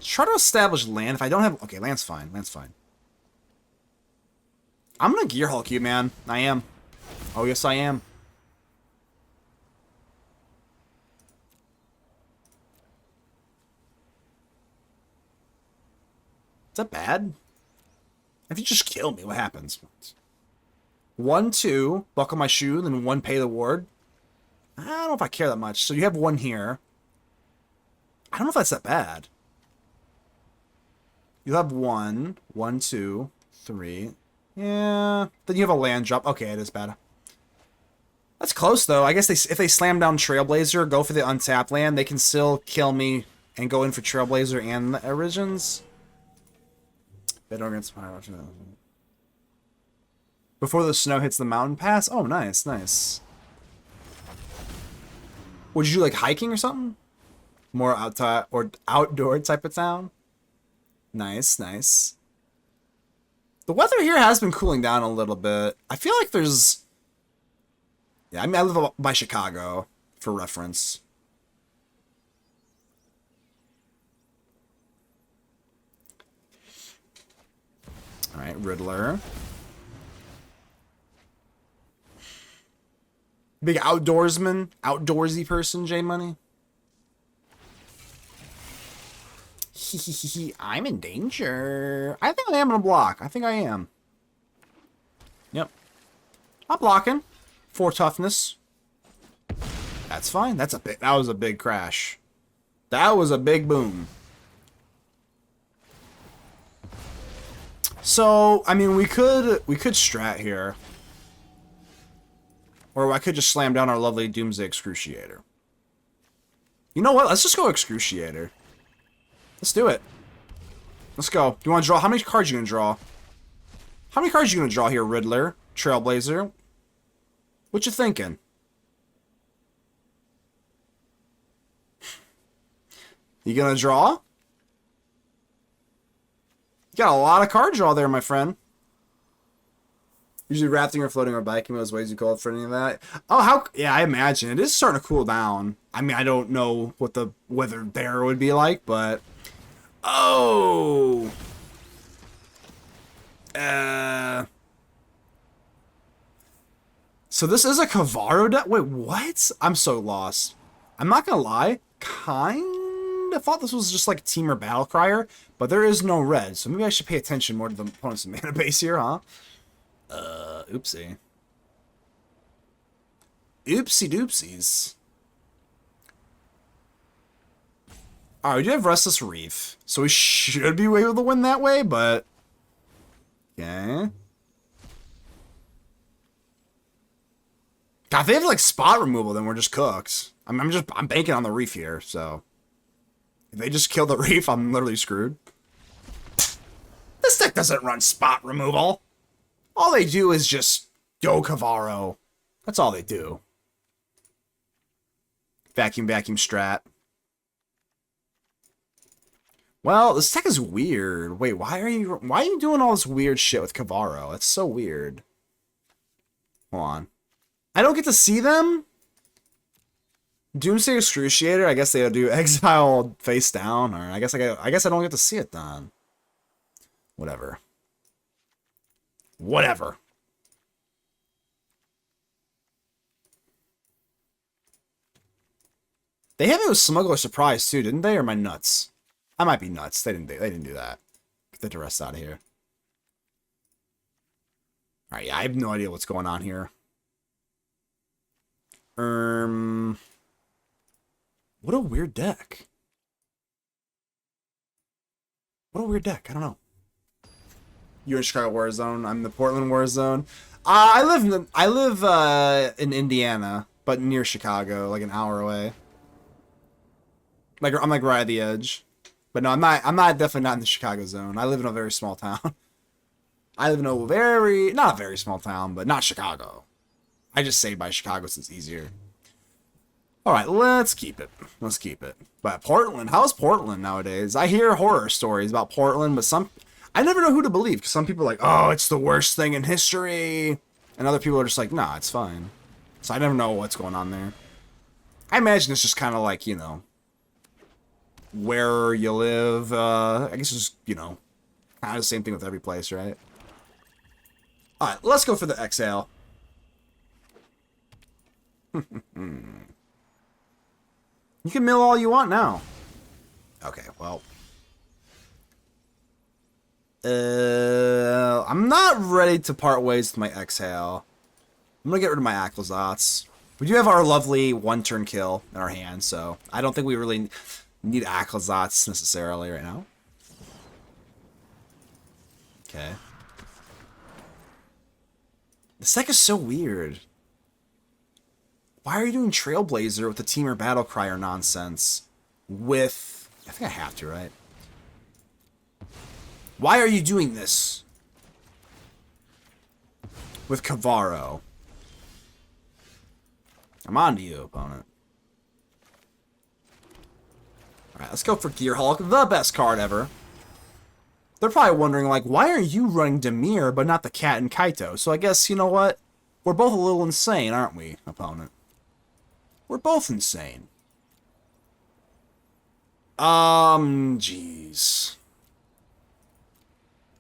try to establish land. If I don't have... Okay, land's fine. Land's fine. I'm gonna Gearhulk you, man. I am. Oh, yes, I am. Is that bad? If you just kill me, what happens? 1, 2, buckle my shoe, then 1, pay the ward. I don't know if I care that much. So you have 1 here. I don't know if that's that bad. You have 1, 1, 2, 3. Yeah. Then you have a land drop. Okay, it is bad. That's close, though. I guess if they slam down Trailblazer, go for the untapped land, they can still kill me and go in for Trailblazer and the Origins. Before the snow hits the mountain pass? Oh, nice, nice. Would you do, like, hiking or something? More outdoor type of town? Nice, nice. The weather here has been cooling down a little bit. I feel like there's... Yeah, I mean, I live by Chicago, for reference. Alright, Riddler. Big outdoorsman, outdoorsy person, J-Money. I'm in danger. I think I am gonna block. I think I am. Yep. I'm blocking. 4 toughness. That's fine. That was a big crash. That was a big boom. So, I mean, we could strat here. Or I could just slam down our lovely Doomsday Excruciator. You know what? Let's just go Excruciator. Let's do it. Let's go. Do you want to draw? How many cards are you going to draw? How many cards are you going to draw here, Riddler? Trailblazer? What you thinking? You going to draw? You got a lot of card draw there, my friend. Usually rafting or floating or biking those ways you call it for any of that. Oh, how... Yeah, I imagine. It is starting to cool down. I mean, I don't know what the weather there would be like, but... Oh! So this is a Kavaro deck? Wait, what? I'm so lost. I'm not gonna lie. Kinda thought this was just like Teamer Battlecrier, but there is no red, so maybe I should pay attention more to the opponent's mana base here, huh? Oopsie. Oopsie doopsies. Alright, we do have Restless Reef, so we should be able to win that way, but... Okay. God, if they have, like, spot removal, then we're just cooked. I'm banking on the Reef here, so... If they just kill the Reef, I'm literally screwed. This deck doesn't run spot removal. All they do is just go Kavaro. That's all they do. Vacuum strat. Well, this deck is weird. Wait, why are you doing all this weird shit with Kavaro? It's so weird. Hold on. I don't get to see them? Doomsday Excruciator, I guess they'll do exile face down, or I guess I don't get to see it then. Whatever. Whatever. They had me with Smuggler Surprise too, didn't they? Or am I nuts? I might be nuts. They didn't do that. Get the Duress out of here. Alright, yeah, I have no idea what's going on here. What a weird deck. What a weird deck. I don't know. You're in Chicago Warzone. I'm in the Portland Warzone. I live in Indiana, but near Chicago, like an hour away. Like I'm like right at the edge. But no, I'm definitely not in the Chicago zone. I live in a very small town. I live in a not a very small town, but not Chicago. I just say by Chicago since it's easier. Alright, let's keep it. Let's keep it. But Portland, how's Portland nowadays? I hear horror stories about Portland, but I never know who to believe, because some people are like, oh, it's the worst thing in history. And other people are just like, nah, it's fine. So I never know what's going on there. I imagine it's just kind of like, you know, where you live. I guess it's just, you know, kind of the same thing with every place, right? Alright, let's go for the exhale. You can mill all you want now. Okay, well. I'm not ready to part ways with my exhale. I'm gonna get rid of my Aclazotz. We do have our lovely one-turn kill in our hand, so I don't think we really need Aclazotz necessarily right now. Okay. This deck is so weird. Why are you doing Trailblazer with the Teamer Battlecrier nonsense? With... I think I have to, right? Why are you doing this? With Kavaro. I'm on to you, opponent. Alright, let's go for Gearhulk, the best card ever. They're probably wondering, like, why are you running Dimir, but not the Cat and Kaito? So I guess, you know what? We're both a little insane, aren't we, opponent? We're both insane. Jeez.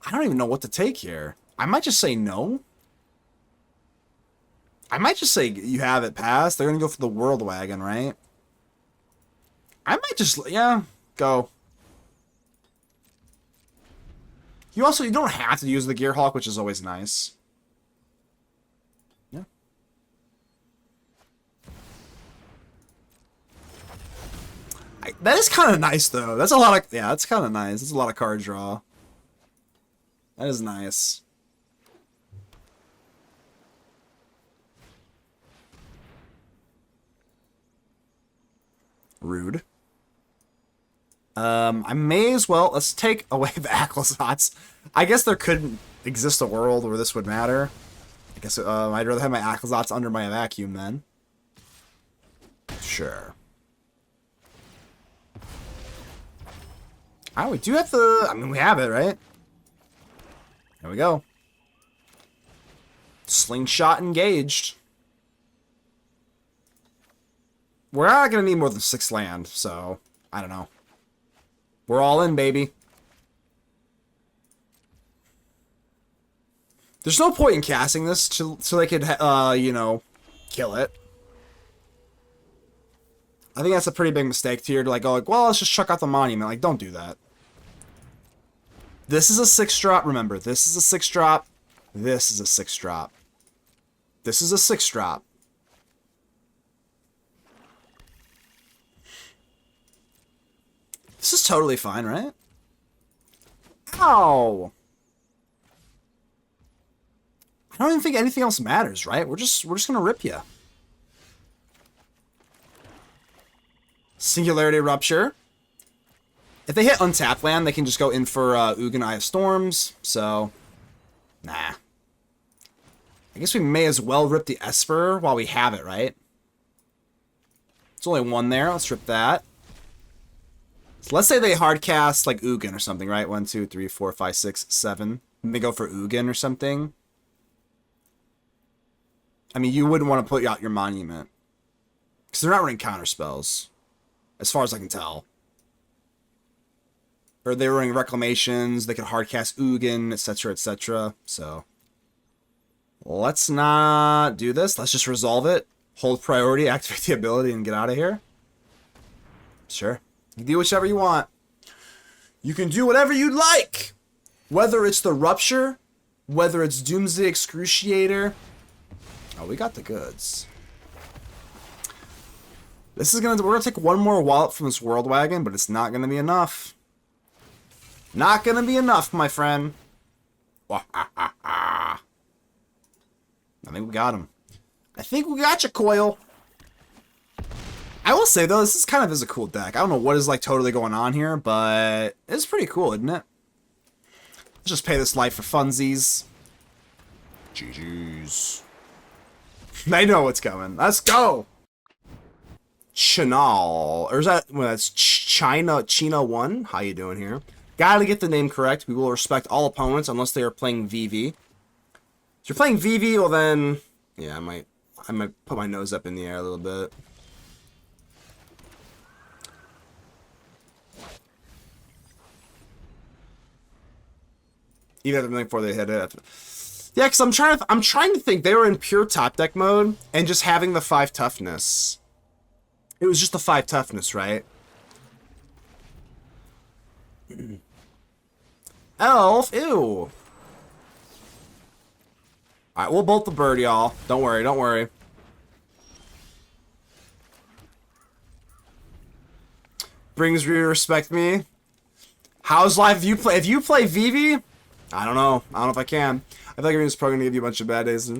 I don't even know what to take here. I might just say no. I might just say you have it passed. They're gonna go for the World Wagon, right? I might just, yeah, go. You don't have to use the Gearhulk, which is always nice. Yeah. That is kind of nice, though. That's a lot of, yeah, that's kind of nice. That's a lot of card draw. That is nice. Rude. I may as well, let's take away the Aclazotz. I guess there could exist a world where this would matter. I guess I'd rather have my Aclazotz under my vacuum then. Sure. Oh, we do have the, I mean, we have it, right? There we go. Slingshot engaged. We're not going to need more than 6 land, so I don't know. We're all in, baby. There's no point in casting this so they could, you know, kill it. I think that's a pretty big mistake here to, like, go, like, well, let's just chuck out the monument. Like, don't do that. This is a 6-drop, remember. This is a 6-drop. This is a 6-drop. This is a 6-drop. This is totally fine, right? Ow! I don't even think anything else matters, right? We're just gonna rip you. Singularity Rupture. If they hit untap land, they can just go in for Ugin Eye of Storms, so... Nah. I guess we may as well rip the Esper while we have it, right? There's only one there, let's rip that. So let's say they hardcast, like, Ugin or something, right? 1, 2, 3, 4, 5, 6, 7. And they go for Ugin or something. I mean, you wouldn't want to put out your monument. Because they're not running counter spells. As far as I can tell. Or they were running reclamations, they could hardcast Ugin, etc., etc. So, let's not do this. Let's just resolve it. Hold priority, activate the ability, and get out of here. Sure. You can do whichever you want. You can do whatever you'd like. Whether it's the Rupture, whether it's Doomsday Excruciator. Oh, we got the goods. This is we're gonna take one more wallet from this World Wagon, but it's not gonna be enough. Not gonna be enough, my friend. I think we got him. I think we got you, Coil. I will say, though, this is kind of a cool deck. I don't know what is, like, totally going on here, but it's pretty cool, isn't it? Let's just pay this life for funsies. GG's. They know what's coming. Let's go! Chinal, or is that, well, that's China 1? How you doing here? Gotta get the name correct. We will respect all opponents unless they are playing VV. If you're playing VV, well then, yeah, I might put my nose up in the air a little bit. Even before they hit it. Yeah, because I'm trying to think. They were in pure top deck mode and just having the 5 toughness. It was just the 5 toughness, right? Elf, ew. Alright, we'll bolt the bird, y'all. Don't worry, don't worry. Brings respect me. How's life? If you play Vivi, I don't know. I don't know if I can. I feel like everyone's probably gonna give you a bunch of bad days.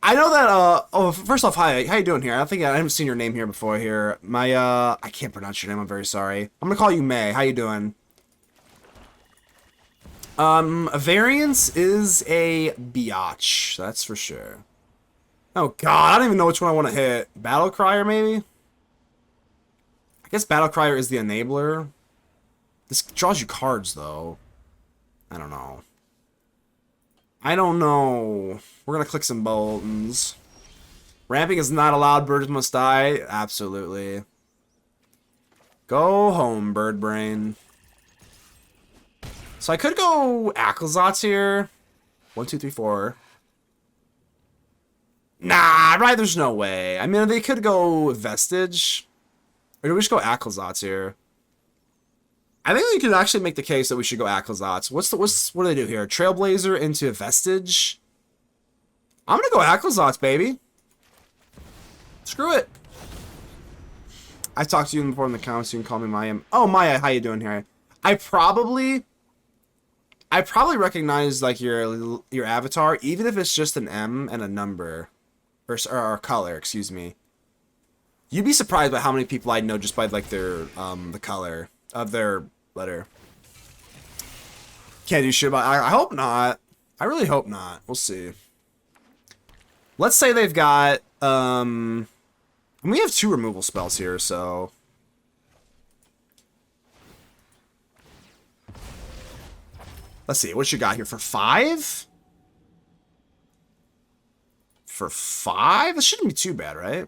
I know that, oh, first off, hi, how you doing here? I haven't seen your name here before here. I can't pronounce your name, I'm very sorry. I'm gonna call you May. How you doing? A variance is a biatch, that's for sure. Oh god, I don't even know which one I want to hit. Battle Crier, maybe? I guess Battle Crier is the enabler. This draws you cards, though. I don't know. I don't know. We're gonna click some buttons. Ramping is not allowed, birds must die. Absolutely. Go home, bird brain. So I could go Aclazotz here. 1, 2, 3, 4. Nah, right, there's no way. I mean, they could go Vestige. Or do we just go Aclazotz here? I think we could actually make the case that we should go Aclazotz. What do they do here? Trailblazer into Vestige? I'm gonna go Aclazotz, baby. Screw it. I talked to you before in the comments. You can call me Maya. Oh, Maya, how you doing here? I probably recognize like your avatar, even if it's just an M and a number, or color. Excuse me. You'd be surprised by how many people I know just by like their the color of their letter. Can't do shit about. I hope not. I really hope not. We'll see. Let's say they've got we have 2 removal spells here, so let's see what you got here for 5. For 5, this shouldn't be too bad, right?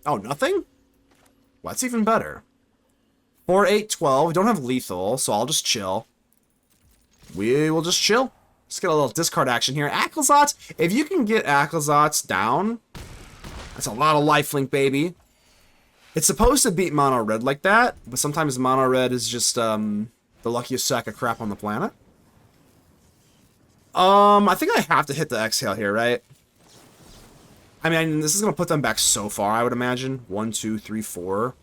Oh, nothing? Well, that's even better. 4, 8, 12. We don't have lethal, so I'll just chill. We will just chill. Let's get a little discard action here. Aclazotz, if you can get Aclazotz down, that's a lot of lifelink, baby. It's supposed to beat mono red like that, but sometimes mono red is just the luckiest sack of crap on the planet. I think I have to hit the exhale here, right? I mean, this is gonna put them back so far, I would imagine. 1, 2, 3, 4.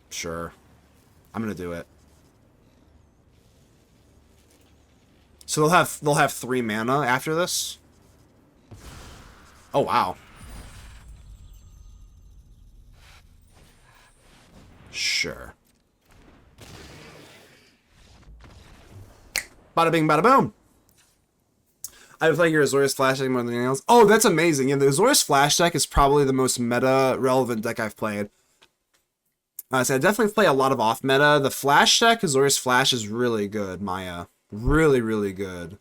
Sure. I'm gonna do it. So they'll have 3 mana after this. Oh wow. Sure. Bada bing, bada boom. I would play your Azorius Flash deck more than anything else. Oh, that's amazing. Yeah, the Azorius Flash deck is probably the most meta relevant deck I've played. So I definitely play a lot of off meta. The Flash deck, Azorius Flash, is really good, Maya. Really, really good.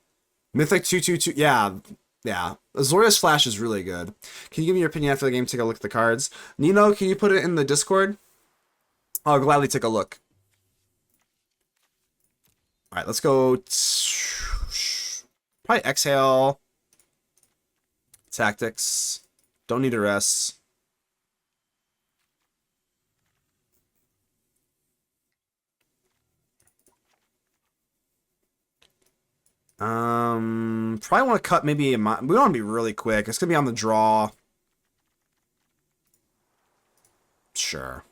Mythic 2/2/2. Yeah. Yeah. Azorius Flash is really good. Can you give me your opinion after the game? Take a look at the cards. Nino, can you put it in the Discord? I'll gladly take a look. Alright, let's go. Probably Exhale. Tactics. Don't need a rest. Probably want to cut maybe we want to be really quick. It's gonna be on the draw. Sure.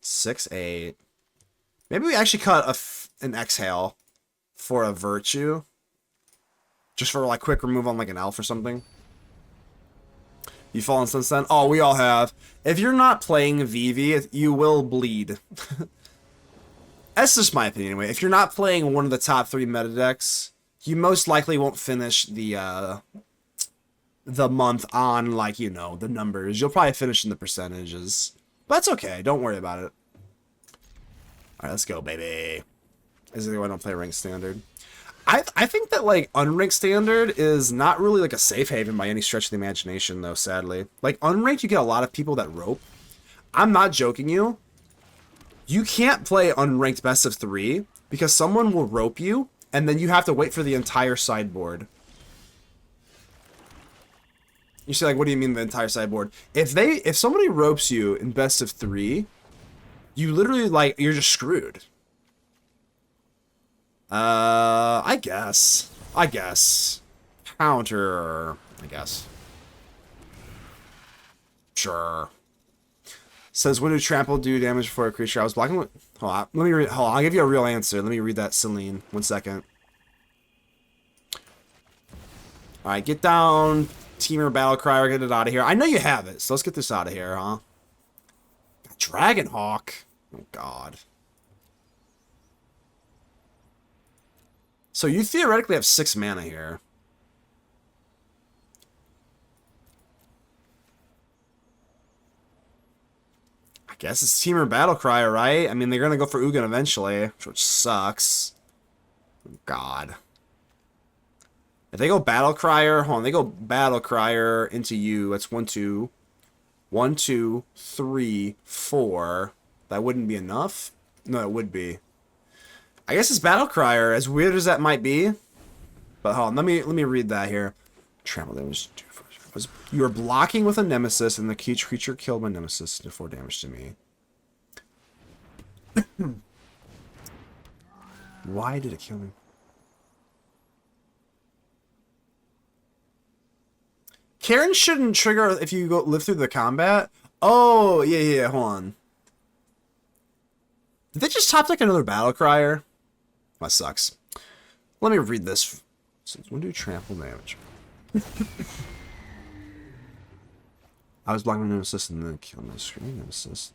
6, 8. Maybe we actually cut an exhale for a virtue. Just for like quick remove on like an elf or something. You fallen since then? Oh, we all have. If you're not playing VV, you will bleed. That's just my opinion anyway. If you're not playing one of the top 3 meta decks, you most likely won't finish the the month on, like, you know, the numbers. You'll probably finish in the percentages. But that's okay. Don't worry about it. Alright, let's go, baby. Is it why I don't play ranked standard? I think that, like, unranked standard is not really, like, a safe haven by any stretch of the imagination, though, sadly. Like, unranked, you get a lot of people that rope. I'm not joking you. You can't play unranked best of 3 because someone will rope you, and then you have to wait for the entire sideboard. You say, like, what do you mean the entire sideboard? If somebody ropes you in best of 3, you literally, like, you're just screwed. I guess. Counter, I guess. Sure. Says, when do trample do damage for a creature? I was blocking with... Hold on, let me read... Hold on, I'll give you a real answer. Let me read that, Celine. 1 second. Alright, get down. Teamer Battlecry, we're getting it out of here. I know you have it, so let's get this out of here, huh? Dragonhawk. Oh, God. So you theoretically have 6 mana here. I guess it's Teamer Battlecry, right? I mean, they're going to go for Ugin eventually, which sucks. Oh, God. If they go Battlecryer, hold on, they go Battlecryer into you. That's 1, 2. 1, 2, 3, 4. That wouldn't be enough? No, it would be. I guess it's Battlecryer, as weird as that might be. But hold on, let me read that here. Trample damage. You are blocking with a nemesis, and the creature killed my nemesis. Do 4 damage to me. Why did it kill me? Karen shouldn't trigger if you go live through the combat. Oh, yeah, hold on. Did they just top deck another Battlecryer? That sucks. Let me read this. Since when do trample damage? I was blocking my nemesis and then killed my screen nemesis.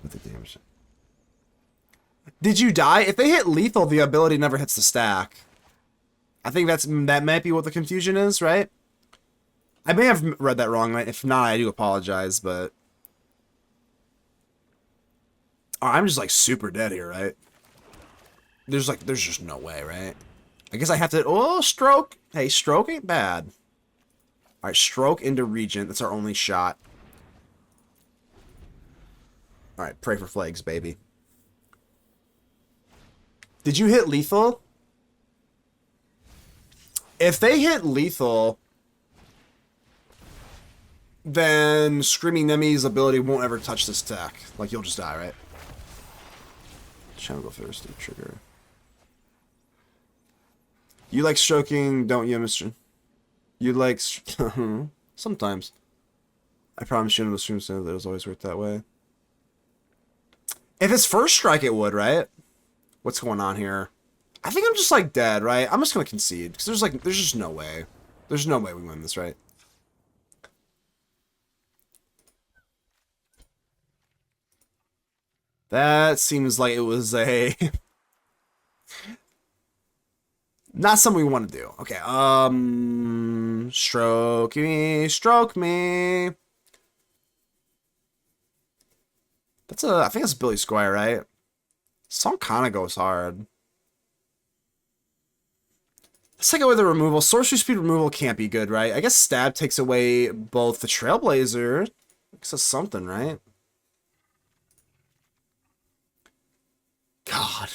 With the damage. Did you die? If they hit lethal, the ability never hits the stack. I think that might be what the confusion is, right? I may have read that wrong. If not, I do apologize, but... Oh, I'm just, like, super dead here, right? There's just no way, right? I guess I have to... Oh, stroke! Hey, stroke ain't bad. Alright, stroke into Regent. That's our only shot. Alright, pray for flags, baby. Did you hit lethal? If they hit lethal... then Screaming Nemi's ability won't ever touch this deck. Like, you'll just die, right? Channel go first, trigger. You like stroking, don't you, Mr.? You like... Sometimes. I promise you in the stream said that it was always worked that way. If it's first strike, it would, right? What's going on here? I think I'm just, like, dead, right? I'm just gonna concede. Because there's just no way. There's no way we win this, right? That seems like it was a... not something we want to do. Okay, stroke me, stroke me. That's I think that's Billy Squire, right? Song kind of goes hard. Let's take away the removal. Sorcery speed removal can't be good, right? I guess stab takes away both the Trailblazer. I guess that's something, right? God.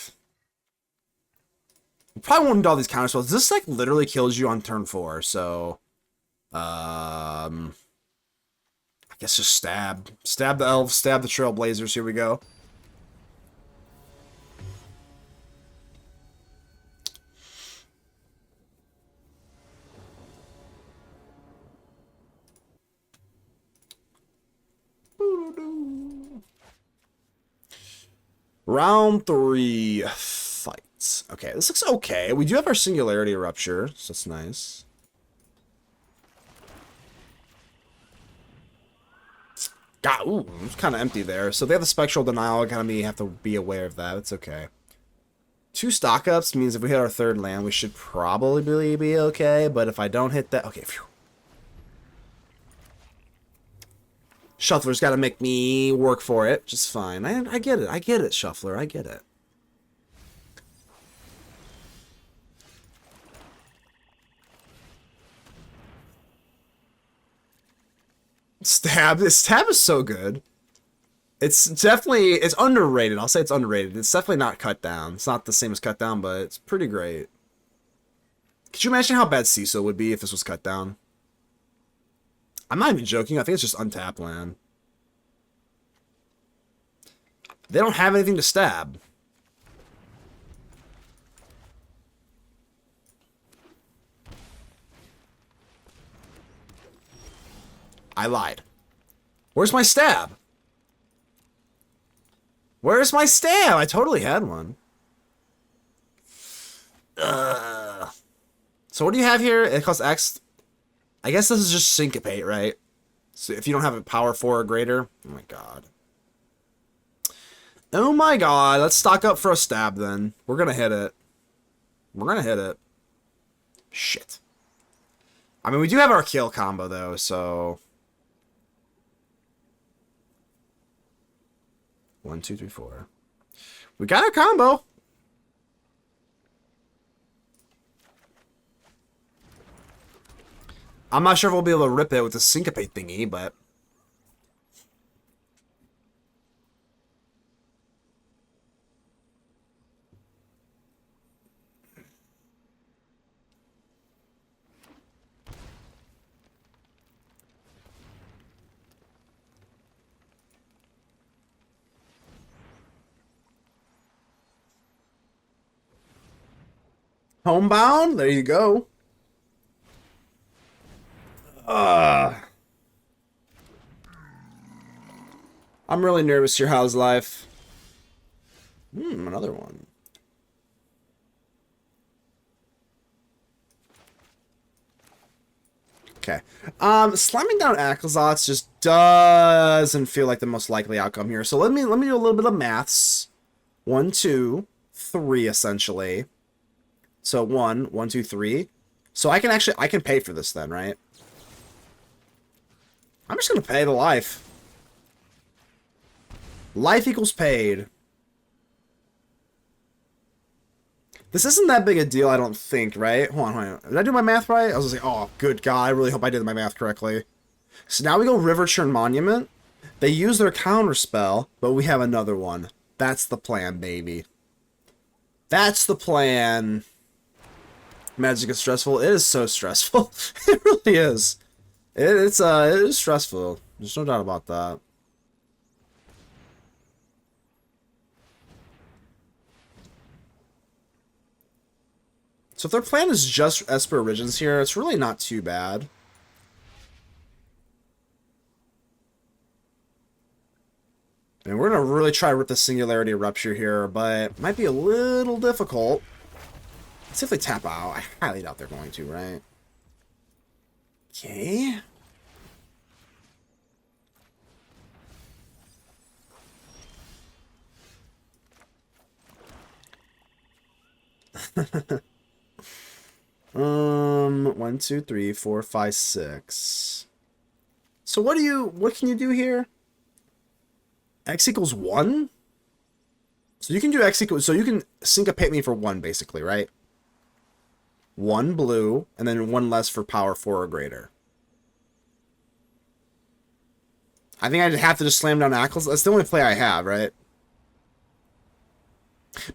You probably won't do all these counter spells. This, like, literally kills you on turn 4, so... I guess just stab. Stab the elves, stab the Trailblazers. Here we go. Round 3 fights. Okay, this looks okay. We do have our Singularity Rupture, so that's nice. God, ooh, it's kind of empty there. So they have the Spectral Denial. Have to be aware of that. It's okay. 2 stock ups means if we hit our 3rd land, we should probably be okay. But if I don't hit that, okay, phew. Shuffler's got to make me work for it, which is fine. I get it. I get it, Shuffler. I get it. Stab. This stab is so good. It's definitely, it's underrated. I'll say it's underrated. It's definitely not cut down. It's not the same as cut down, but it's pretty great. Could you imagine how bad soooo would be if this was cut down? I'm not even joking. I think it's just untap land. They don't have anything to stab. I lied. Where's my stab? Where's my stab? I totally had one. So what do you have here? It costs X. I guess this is just syncopate, right? So if you don't have a power 4 or greater. Oh my god. Oh my god. Let's stock up for a stab then. We're gonna hit it. We're gonna hit it. Shit. I mean, we do have our kill combo though, so... 1, 2, 3, 4. We got a combo. I'm not sure if we'll be able to rip it with the syncopate thingy, but... Homebound? There you go. I'm really nervous here. How's life? Another one. Okay. Slamming down Aclazotz just doesn't feel like the most likely outcome here. So let me do a little bit of maths. 1, 2, 3 essentially. So 1, 1, 2, 3. So I can pay for this then, right? I'm just gonna pay the life. Life equals paid. This isn't that big a deal, I don't think, right? Hold on. Did I do my math right? I was like, oh, good God. I really hope I did my math correctly. So now we go Riverchurn Monument. They use their counter spell, but we have another one. That's the plan, baby. That's the plan. Magic is stressful. It is so stressful. It really is. It is stressful. There's no doubt about that. So if their plan is just Esper Origins here, it's really not too bad. And we're going to really try to rip the Singularity Rupture here, but it might be a little difficult. Let's see if they tap out. I highly doubt they're going to, right? Okay. One, two, three, four, five, six. So what can you do here? X equals 1? So you can do X equals, so you can syncopate me for 1 basically, right? 1 blue, and then 1 less for power 4 or greater. I think I'd have to just slam down Aclazotz. That's the only play I have, right?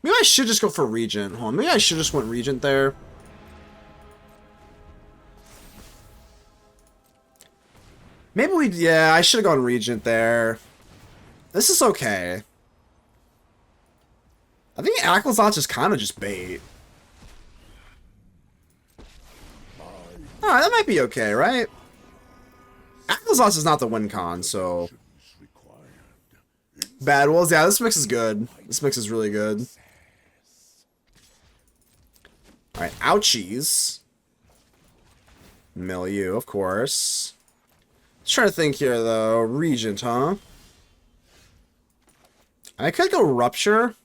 Maybe I should just go for Regent. Hold on, maybe I should just went Regent there. Maybe yeah, I should have gone Regent there. This is okay. I think Aclazotz is kind of just bait. Alright, that might be okay, right? Aclazotz is not the win con, so... Bad Wolves, yeah, this mix is good. This mix is really good. Alright, ouchies. Milieu, of course. Just trying to think here, though. Regent, huh? I could go Rupture.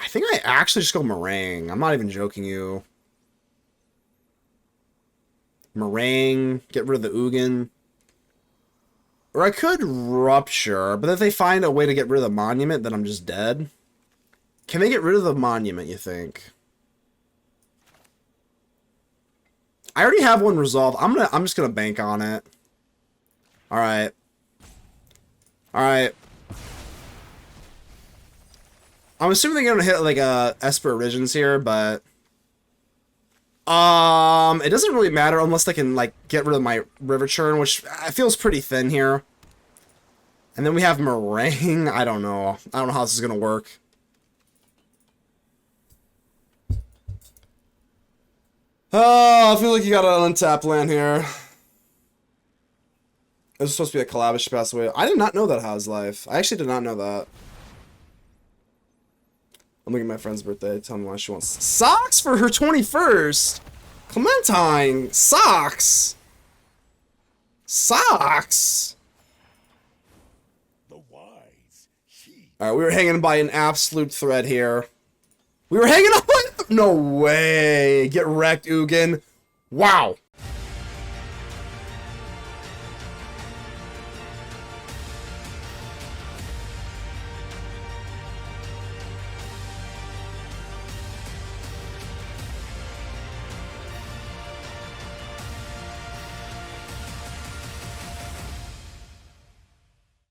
I think I actually just go Marang. I'm not even joking you. Marang, get rid of the Ugin. Or I could Rupture, but if they find a way to get rid of the Monument, then I'm just dead. Can they get rid of the Monument, you think? I already have one resolved. I'm just gonna bank on it. Alright. Alright. I'm assuming they're gonna hit like a Esper Origins here, but it doesn't really matter unless they can like get rid of my Riverchurn, which feels pretty thin here. And then we have Marang. I don't know. I don't know how this is gonna work. Oh, I feel like you got an untapped land here. It was supposed to be a Calabash she passed away. I did not know that How's Life. I actually did not know that. I'm looking at my friend's birthday. Tell me why she wants socks for her 21st. Clementine, socks. Socks. All right, we were hanging by an absolute thread here. We were hanging on. No way. Get wrecked, Ugin. Wow.